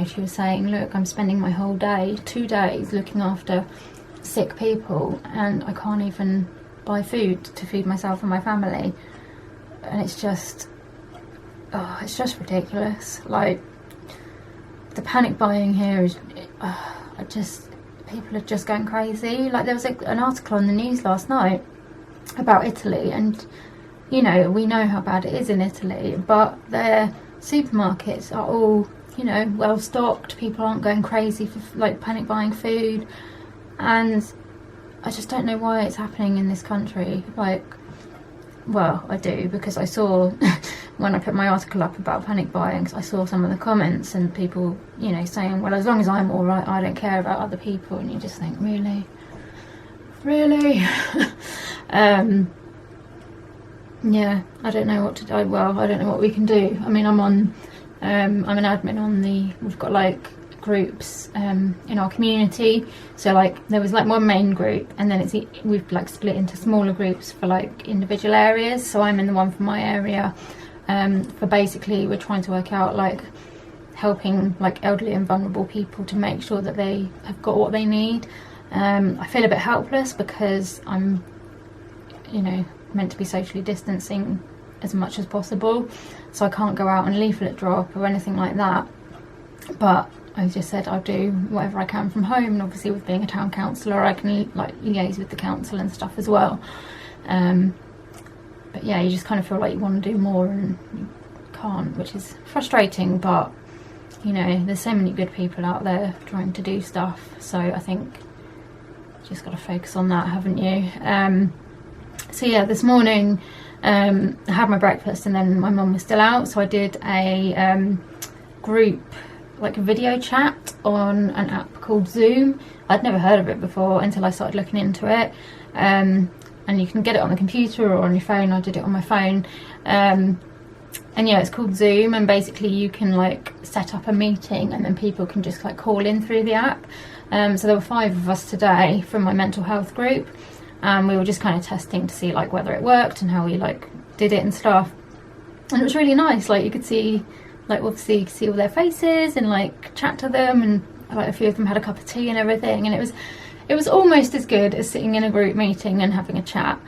she was saying, "Look, I'm spending my whole day, 2 days, looking after sick people, and I can't even buy food to feed myself and my family." And it's just ridiculous. Like, the panic buying here is, people are just going crazy. Like, there was an article on the news last night about Italy, and we know how bad it is in Italy, but their supermarkets are all well stocked. People aren't going crazy for like panic buying food, and I just don't know why it's happening in this country. Like, well, I do, because I saw when I put my article up about panic buying, I saw some of the comments and people saying, well, as long as I'm all right, I don't care about other people. And you just think, really yeah, I don't know what to do. I don't know what we can do. I mean, I'm an admin on we've got like groups in our community, so like there was like one main group, and then we've like split into smaller groups for like individual areas. So I'm in the one for my area, for basically we're trying to work out like helping like elderly and vulnerable people to make sure that they have got what they need. I feel a bit helpless because I'm meant to be socially distancing as much as possible, so I can't go out and leaflet drop or anything like that. But I just said I'll do whatever I can from home, and obviously with being a town councillor I can like liaise with the council and stuff as well. But yeah, you just kind of feel like you want to do more and you can't, which is frustrating, but there's so many good people out there trying to do stuff, so I think you just got to focus on that, haven't you? So yeah, this morning I had my breakfast and then my mum was still out, so I did a group, like a video chat on an app called Zoom. I'd never heard of it before until I started looking into it, and you can get it on the computer or on your phone. I did it on my phone, and yeah, it's called Zoom, and basically you can like set up a meeting and then people can just like call in through the app. So there were 5 of us today from my mental health group, and we were just kind of testing to see like whether it worked and how we like did it and stuff. And it was really nice. Like, you could see, like, obviously you could see all their faces and like chat to them, and like a few of them had a cup of tea and everything, and it was almost as good as sitting in a group meeting and having a chat.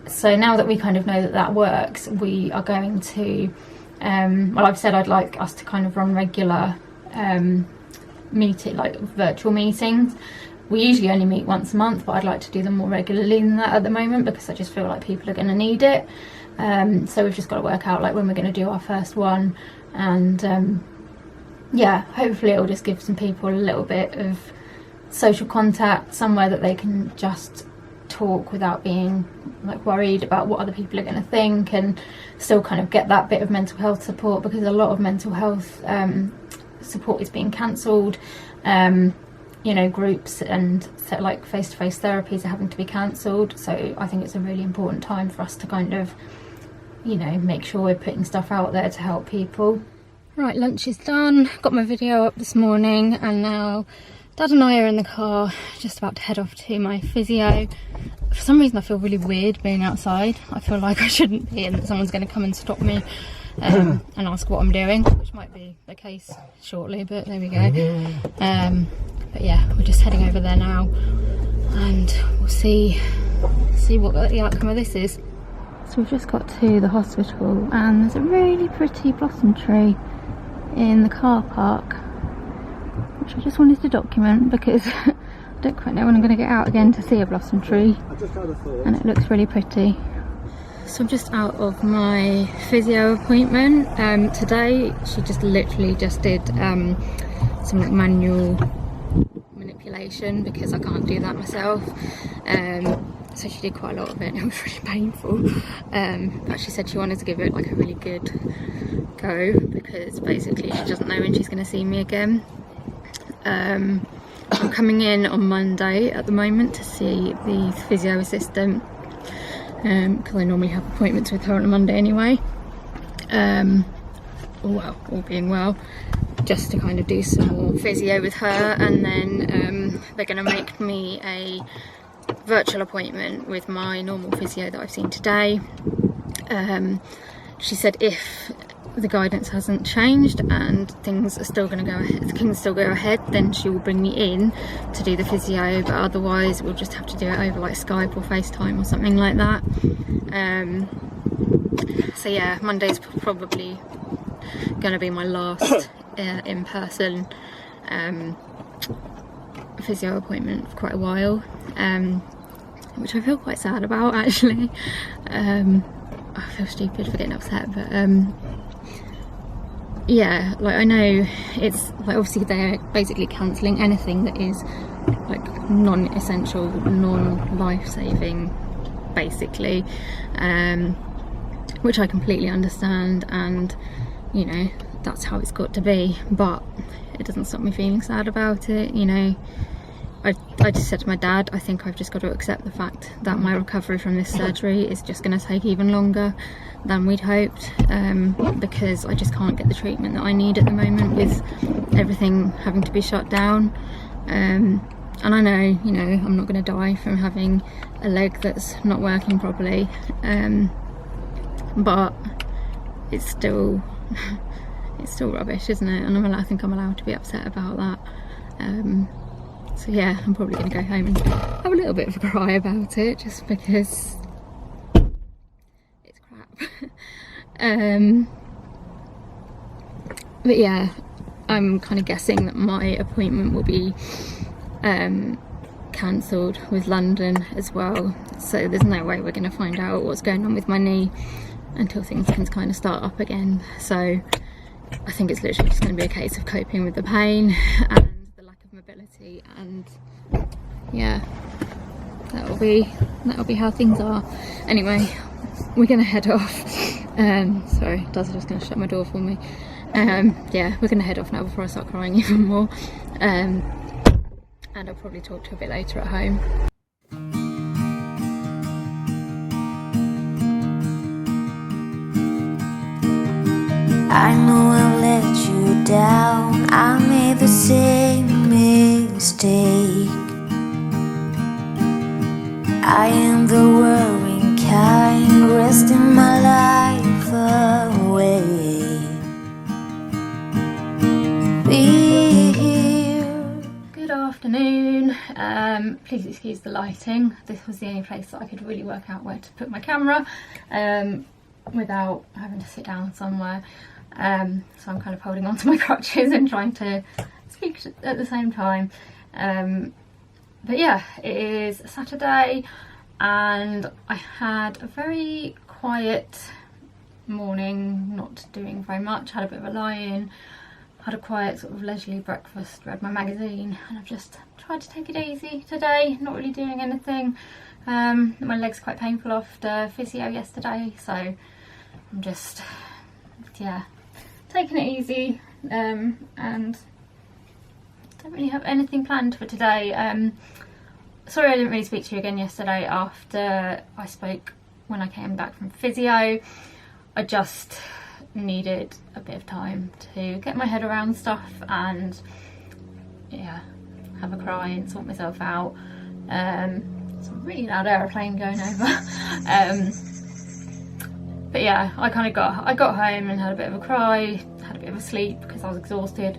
So now that we kind of know that that works, we are going to well, I've said I'd like us to kind of run regular like virtual meetings. We usually only meet once a month, but I'd like to do them more regularly than that at the moment, because I just feel like people are going to need it. So we've just got to work out like when we're going to do our first one, and yeah, hopefully it'll just give some people a little bit of social contact, somewhere that they can just talk without being like worried about what other people are going to think, and still kind of get that bit of mental health support, because a lot of mental health support is being cancelled. You know, groups and like face-to-face therapies are having to be cancelled, so I think it's a really important time for us to kind of, you know, make sure we're putting stuff out there to help people. Right, lunch is done, got my video up this morning, and now Dad and I are in the car just about to head off to my physio. For some reason I feel really weird being outside. I feel like I shouldn't be, and that someone's going to come and stop me and ask what I'm doing, which might be the case shortly, but there we go. But yeah, we're just heading over there now, and we'll see what the outcome of this is. So we've just got to the hospital, and there's a really pretty blossom tree in the car park, which I just wanted to document because I don't quite know when I'm going to get out again to see a blossom tree, and it looks really pretty. So I'm just out of my physio appointment. Today she just literally just did some like manual manipulation, because I can't do that myself. So she did quite a lot of it, and it was really painful. But she said she wanted to give it like a really good go, because basically she doesn't know when she's going to see me again. I'm coming in on Monday at the moment to see the physio assistant, because I normally have appointments with her on a Monday anyway. Well, all being well, just to kind of do some more physio with her, and then they're going to make me a virtual appointment with my normal physio that I've seen today. She said if the guidance hasn't changed and things are still going to go ahead, things still go ahead, then she will bring me in to do the physio, but otherwise we'll just have to do it over like Skype or FaceTime or something like that. So yeah, Monday's probably going to be my last in-person physio appointment for quite a while, which I feel quite sad about actually. I feel stupid for getting upset, but yeah, like I know it's like obviously they're basically cancelling anything that is like non-essential, non-life-saving basically, which I completely understand, and you know, that's how it's got to be, but it doesn't stop me feeling sad about it. You know, I just said to my dad, I think I've just got to accept the fact that my recovery from this surgery is just going to take even longer than we'd hoped, because I just can't get the treatment that I need at the moment with everything having to be shut down. And I know, you know, I'm not going to die from having a leg that's not working properly, but it's still rubbish, isn't it? And I think I'm allowed to be upset about that. So yeah, I'm probably going to go home and have a little bit of a cry about it, just because it's crap. But yeah, I'm kind of guessing that my appointment will be cancelled with London as well, so there's no way we're going to find out what's going on with my knee until things can kind of start up again. So I think it's literally just going to be a case of coping with the pain and the lack of mobility, and yeah, that'll be how things are. Anyway, we're going to head off. Sorry, Dad's just going to shut my door for me. Yeah, we're going to head off now before I start crying even more, and I'll probably talk to you a bit later at home. I know I've let you down. I made the same mistake. I am the worrying kind, resting my life away. Be here. Good afternoon. Please excuse the lighting. This was the only place that I could really work out where to put my camera without having to sit down somewhere. So I'm kind of holding on to my crutches and trying to speak at the same time. But yeah, it is Saturday and I had a very quiet morning, not doing very much. Had a bit of a lie-in, had a quiet sort of leisurely breakfast, read my magazine, and I've just tried to take it easy today, not really doing anything. My leg's quite painful after physio yesterday, so I'm just, yeah, taking it easy, and don't really have anything planned for today. Sorry I didn't really speak to you again yesterday after I spoke when I came back from physio. I just needed a bit of time to get my head around stuff and, yeah, have a cry and sort myself out. It's a really loud aeroplane going over. But yeah, I got home and had a bit of a cry, had a bit of a sleep because I was exhausted.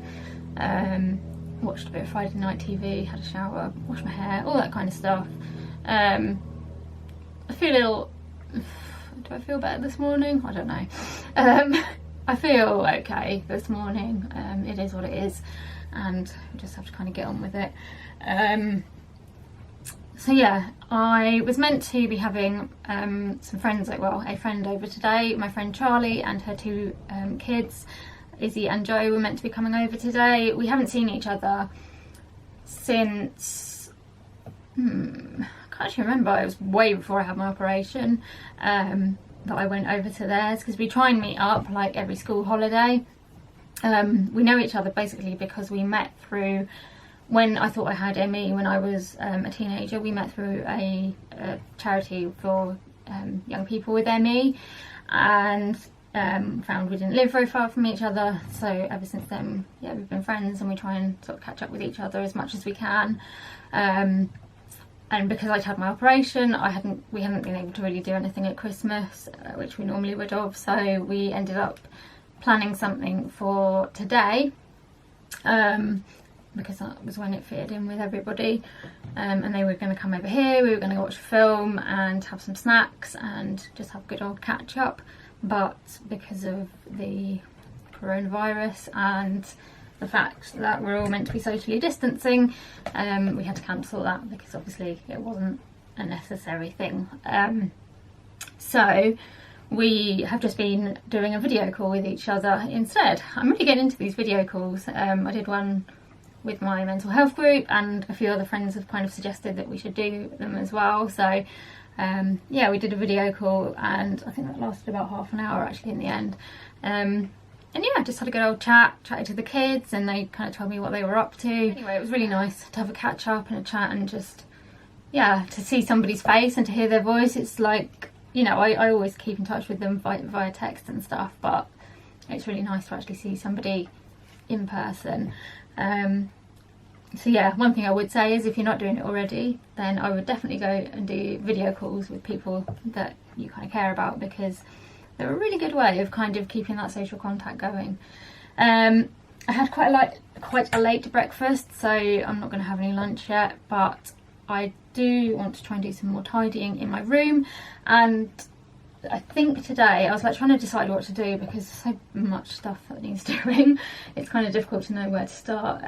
Watched a bit of Friday night TV, had a shower, washed my hair, all that kind of stuff. I feel a little... Do I feel better this morning? I don't know. I feel okay this morning. It is what it is, and we just have to kind of get on with it. So yeah, I was meant to be having some friends, a friend over today. My friend Charlie and her two kids, Izzy and Joe, were meant to be coming over today. We haven't seen each other since... I can't actually remember. It was way before I had my operation that I went over to theirs, because we try and meet up like every school holiday. We know each other basically because we met through, when I thought I had ME when I was a teenager, we met through a charity for young people with ME, and found we didn't live very far from each other, so ever since then, yeah, we've been friends and we try and sort of catch up with each other as much as we can. And because I'd had my operation, we hadn't been able to really do anything at Christmas, which we normally would have, so we ended up planning something for today, because that was when it fitted in with everybody, and they were going to come over here, we were going to watch a film and have some snacks and just have a good old catch up, but because of the coronavirus and the fact that we're all meant to be socially distancing, we had to cancel that because obviously it wasn't a necessary thing. So we have just been doing a video call with each other instead. I'm really getting into these video calls. I did one with my mental health group, and a few other friends have kind of suggested that we should do them as well. So yeah, we did a video call, and I think that lasted about half an hour actually in the end. And yeah, just had a good old chatted to the kids, and they kind of told me what they were up to. Anyway, it was really nice to have a catch up and a chat, and just, yeah, to see somebody's face and to hear their voice. It's like, you know, I always keep in touch with them via text and stuff, but it's really nice to actually see somebody in person. So yeah, one thing I would say is, if you're not doing it already, then I would definitely go and do video calls with people that you kind of care about, because they're a really good way of kind of keeping that social contact going. I had quite a late breakfast, so I'm not going to have any lunch yet, but I do want to try and do some more tidying in my room. And I think today I was like trying to decide what to do, because there's so much stuff that needs doing. It's kind of difficult to know where to start.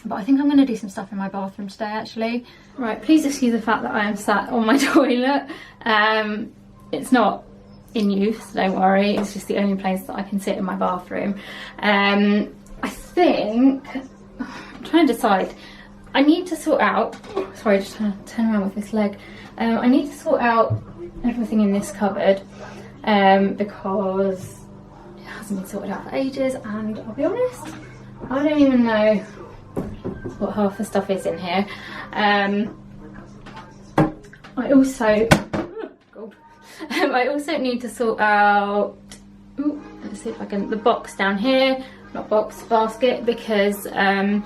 But I think I'm going to do some stuff in my bathroom today actually. Right, please excuse the fact that I am sat on my toilet. It's not in use, don't worry, it's just the only place that I can sit in my bathroom. I think, I'm trying to decide, I need to sort out, sorry, just trying to turn around with this leg. I need to sort out everything in this cupboard, because it hasn't been sorted out for ages, and I'll be honest, I don't even know what half the stuff is in here. I also need to sort out, let's see if I can, the box down here, not box, basket, because I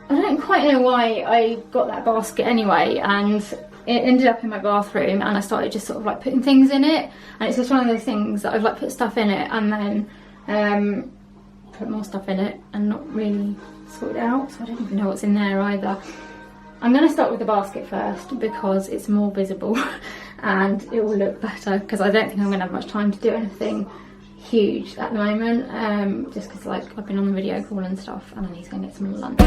don't quite know why I got that basket anyway, and it ended up in my bathroom, and I started just sort of like putting things in it, and it's just one of those things that I've like put stuff in it and then put more stuff in it and not really sort it out, so I don't even know what's in there either. I'm going to start with the basket first because it's more visible and it will look better, because I don't think I'm going to have much time to do anything huge at the moment, just because like I've been on the video call and stuff, and I need to go and get some lunch.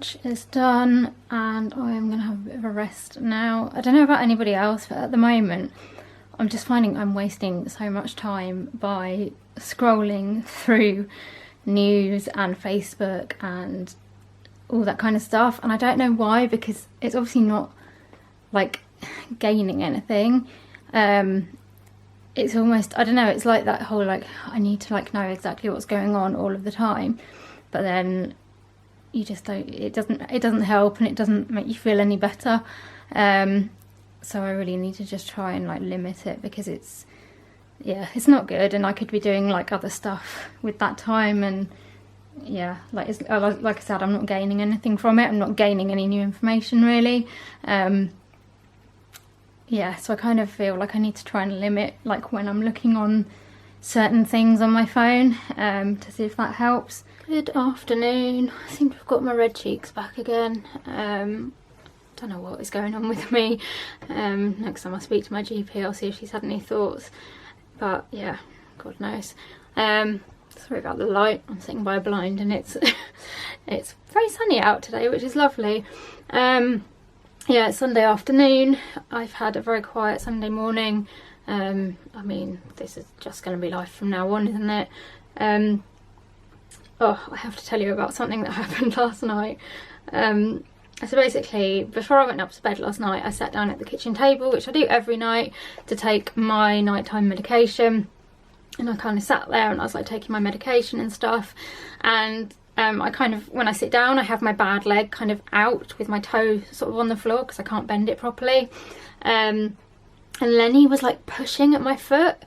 lunch is done and I am going to have a bit of a rest now. I don't know about anybody else, but at the moment I'm just finding I'm wasting so much time by scrolling through news and Facebook and all that kind of stuff, and I don't know why, because it's obviously not like gaining anything. It's almost, I don't know, it's like that whole like I need to like know exactly what's going on all of the time, but then you just don't, it doesn't help and it doesn't make you feel any better. So I really need to just try and like limit it, because it's not good, and I could be doing like other stuff with that time, and yeah, like I said, I'm not gaining anything from it. I'm not gaining any new information really. Yeah, so I kind of feel like I need to try and limit like when I'm looking on certain things on my phone, to see if that helps. Good afternoon. I seem to have got my red cheeks back again. Don't know what is going on with me. Next time I speak to my GP, I'll see if she's had any thoughts. But yeah, God knows. Sorry about the light. I'm sitting by a blind and it's it's very sunny out today, which is lovely. Yeah, it's Sunday afternoon. I've had a very quiet Sunday morning. I mean, this is just going to be life from now on, isn't it? Oh, I have to tell you about something that happened last night. So basically, before I went up to bed last night, I sat down at the kitchen table, which I do every night, to take my nighttime medication. And I kind of sat there and I was like taking my medication and stuff. And I kind of, when I sit down, I have my bad leg kind of out with my toe sort of on the floor because I can't bend it properly. And Lenny was like pushing at my foot.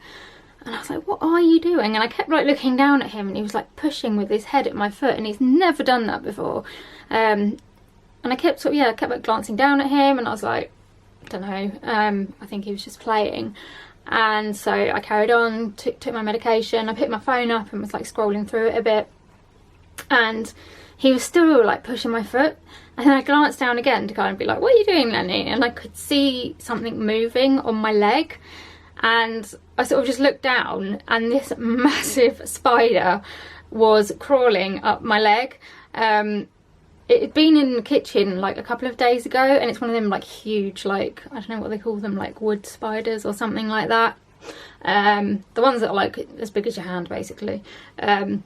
And I was like, what are you doing? And I kept like looking down at him, and he was like pushing with his head at my foot, and he's never done that before. And I kept sort of, I kept like glancing down at him, and I was like, I don't know, I think he was just playing. And so I carried on, took my medication, I picked my phone up and was like scrolling through it a bit, and he was still like pushing my foot. And then I glanced down again to kind of be like, what are you doing, Lenny? And I could see something moving on my leg, and I sort of just looked down, and this massive spider was crawling up my leg. It had been in the kitchen like a couple of days ago, and it's one of them like huge, like, I don't know what they call them, like wood spiders or something like that. The ones that are like as big as your hand basically. Yeah,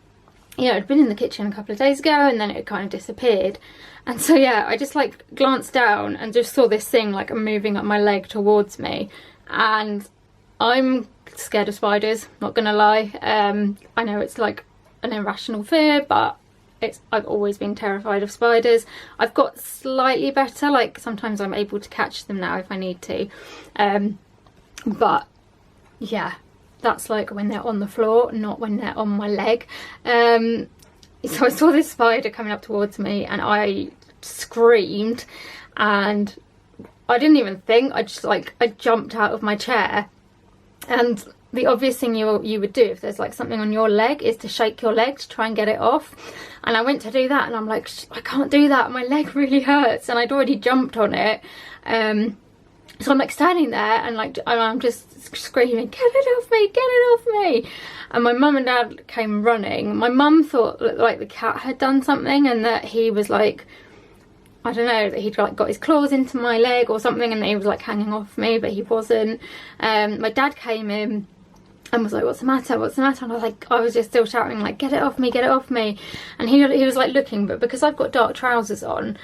it'd been in the kitchen a couple of days ago, and then it kind of disappeared. And so yeah, I just like glanced down and just saw this thing like moving up my leg towards me, and I'm scared of spiders, not gonna lie. I know it's like an irrational fear, but I've always been terrified of spiders. I've got slightly better, like sometimes I'm able to catch them now if I need to. But yeah, that's like when they're on the floor, not when they're on my leg. So I saw this spider coming up towards me, and I screamed, and I didn't even think, I jumped out of my chair. And the obvious thing you would do if there's like something on your leg is to shake your leg to try and get it off. And I went to do that, and I'm like, I can't do that, my leg really hurts, and I'd already jumped on it. So I'm like standing there, and like I'm just screaming, get it off me, get it off me. And my mum and dad came running. My mum thought that like the cat had done something, and that he was like, I don't know, that he'd like got his claws into my leg or something, and he was like hanging off me, but he wasn't. My dad came in and was like, what's the matter, what's the matter? And I was just still shouting like, get it off me, get it off me. And he was like looking, but because I've got dark trousers on,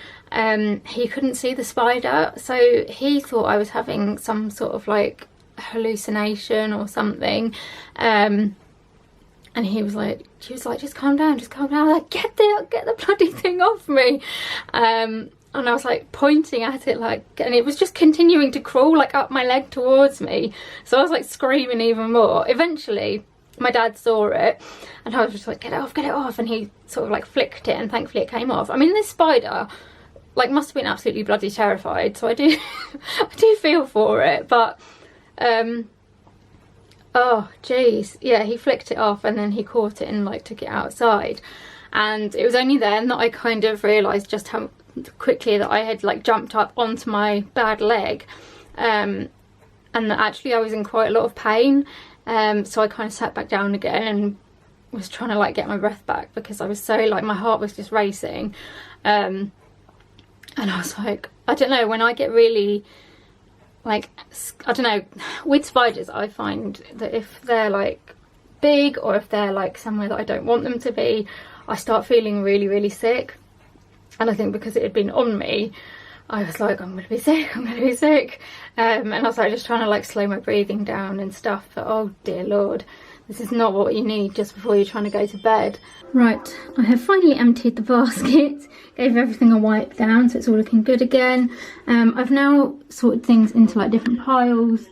he couldn't see the spider, so he thought I was having some sort of like hallucination or something. And he was like, just calm down, just calm down. I was like, get the bloody thing off me. And I was like pointing at it, like, and it was just continuing to crawl like up my leg towards me. So I was like screaming even more. Eventually my dad saw it, and I was just like, get it off. And he sort of like flicked it, and thankfully it came off. I mean, this spider like must have been absolutely bloody terrified. So I do, I do feel for it, but, oh geez, yeah, he flicked it off, and then he caught it and like took it outside. And it was only then that I kind of realised just how quickly that I had like jumped up onto my bad leg, and that actually I was in quite a lot of pain. So I kind of sat back down again and was trying to like get my breath back, because I was so like, my heart was just racing. And I was like, I don't know, when I get really, like, I don't know, with spiders I find that if they're like big or if they're like somewhere that I don't want them to be, I start feeling really, really sick. And I think because it had been on me, I was like, I'm gonna be sick, I'm gonna be sick. And I was like just trying to like slow my breathing down and stuff, but oh dear Lord, this is not what you need just before you're trying to go to bed. Right, I have finally emptied the basket, gave everything a wipe down, so it's all looking good again. I've now sorted things into like different piles.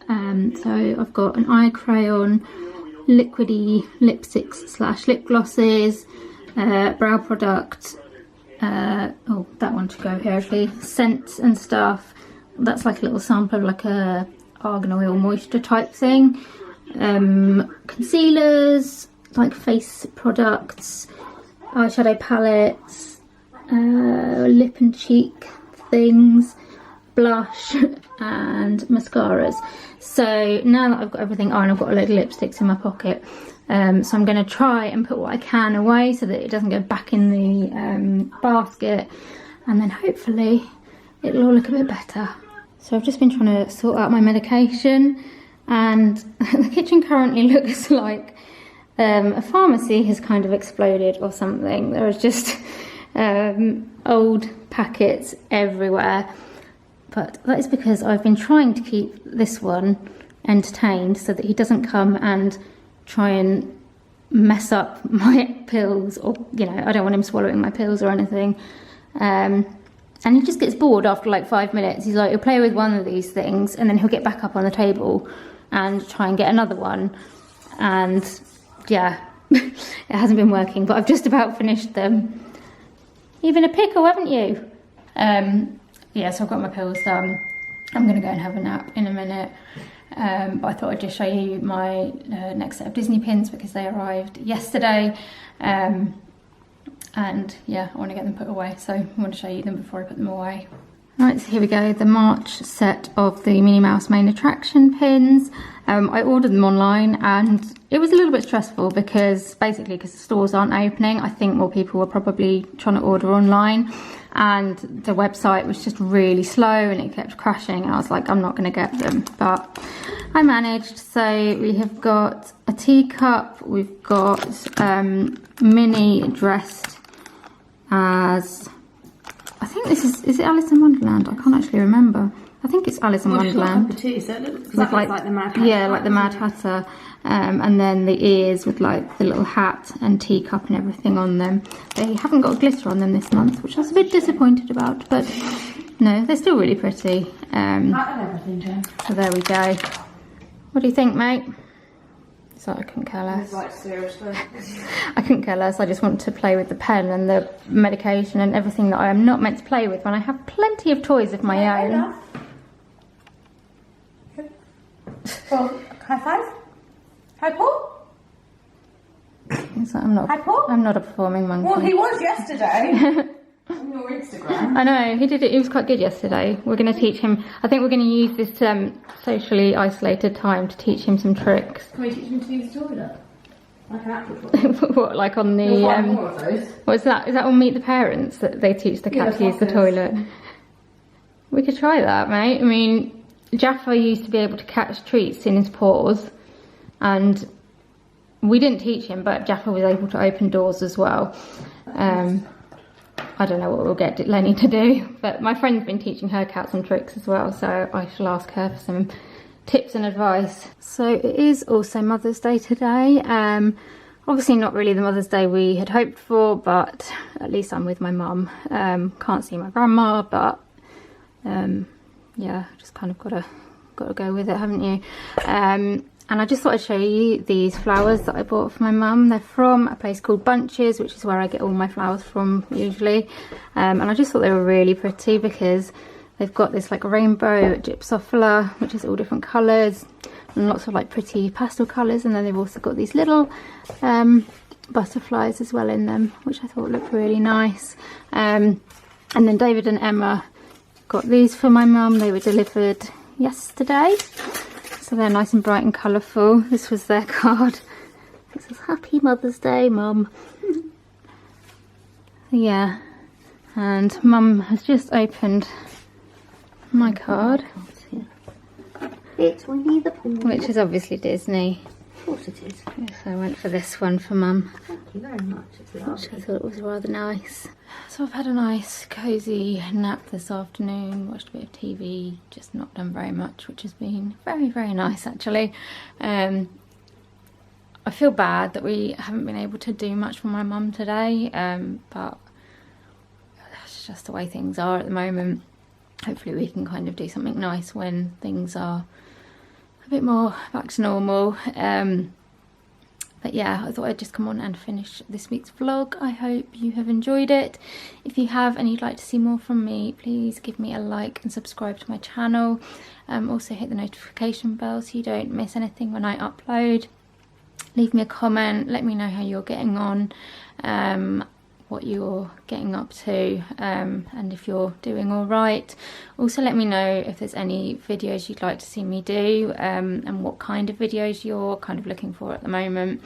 So I've got an eye crayon, liquidy lipsticks / lip glosses, brow product, oh that one to go here actually, scents and stuff. That's like a little sample of like a argan oil moisture type thing. Concealers, like face products, eyeshadow palettes, lip and cheek things, blush and mascaras. So now that I've got everything on, I've got a load of lipsticks in my pocket. So I'm going to try and put what I can away so that it doesn't go back in the basket, and then hopefully it'll all look a bit better. So I've just been trying to sort out my medication, and the kitchen currently looks like a pharmacy has kind of exploded or something. There is just old packets everywhere, but that is because I've been trying to keep this one entertained so that he doesn't come and try and mess up my pills, or you know, I don't want him swallowing my pills or anything. And he just gets bored after like 5 minutes. He's like, he'll play with one of these things and then he'll get back up on the table and try and get another one. And yeah, it hasn't been working, but I've just about finished them. You've been a pickle, haven't you? Yeah, so I've got my pills done. I'm gonna go and have a nap in a minute. But I thought I'd just show you my next set of Disney pins because they arrived yesterday. And yeah, I want to get them put away, so I want to show you them before I put them away. Right, so here we go, the March set of the Minnie Mouse main attraction pins. I ordered them online and it was a little bit stressful because basically because the stores aren't opening, I think more people were probably trying to order online, and the website was just really slow and it kept crashing, and I was like, I'm not going to get them, but I managed. So we have got a teacup, we've got Minnie dressed as, I think this is it Alice in Wonderland? I can't actually remember. I think it's Alice in Wonderland. Cup of tea, so it looks like the Mad Hatter. Yeah, like the Mad Hatter. And then the ears with like the little hat and teacup and everything on them. They haven't got glitter on them this month, which I was a bit disappointed about, but no, they're still really pretty. So there we go. What do you think, mate? So I couldn't care less. Like, seriously. I couldn't care less. I just want to play with the pen and the medication and everything that I am not meant to play with when I have plenty of toys of my own. Well, high five. Hi, Paul. So I'm not a performing monkey. Well, he was yesterday. On your Instagram. I know, he did it. He was quite good yesterday. We're going to teach him. I think we're going to use this socially isolated time to teach him some tricks. Can we teach him to use the toilet? Like an actual toilet? What, like on the... We'll find more of those. What's that? Is that on Meet the Parents that they teach the cat to use the toilet? We could try that, mate. I mean, Jaffa used to be able to catch treats in his paws, and we didn't teach him, but Jaffa was able to open doors as well. I don't know what we'll get Lenny to do, but my friend's been teaching her cat some tricks as well, so I shall ask her for some tips and advice. So it is also Mother's Day today. Obviously not really the Mother's Day we had hoped for, but at least I'm with my mum. Can't see my grandma, but yeah, just kind of gotta go with it, haven't you? And I just thought I'd show you these flowers that I bought for my mum. They're from a place called Bunches, which is where I get all my flowers from usually. And I just thought they were really pretty because they've got this like rainbow gypsophila, which is all different colours and lots of like pretty pastel colours. And then they've also got these little butterflies as well in them, which I thought looked really nice. And then David and Emma got these for my mum. They were delivered yesterday. So they're nice and bright and colourful. This was their card. It says, Happy Mother's Day, Mum. Yeah, And Mum has just opened my card, It's Winnie the Pooh. which is obviously Disney. Of course it is. So I went for this one for Mum, Thank you very much. It's which lovely. I thought was rather nice. So I've had a nice cosy nap this afternoon, watched a bit of TV, just not done very much, which has been very, very nice actually. I feel bad that we haven't been able to do much for my mum today, but that's just the way things are at the moment. Hopefully we can kind of do something nice when things are a bit more back to normal. But yeah, I thought I'd just come on and finish this week's vlog. I hope you have enjoyed it. If you have and you'd like to see more from me, please give me a like and subscribe to my channel. Also hit the notification bell so you don't miss anything when I upload. Leave me a comment, let me know how you're getting on, what you're getting up to, and if you're doing all right. Also let me know if there's any videos you'd like to see me do, and what kind of videos you're kind of looking for at the moment.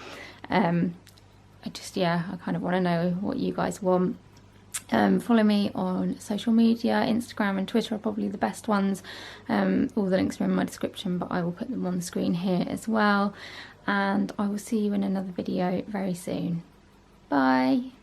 I kind of want to know what you guys want. Follow me on social media. Instagram and Twitter are probably the best ones. All the links are in my description, but I will put them on the screen here as well. And I will see you in another video very soon. Bye.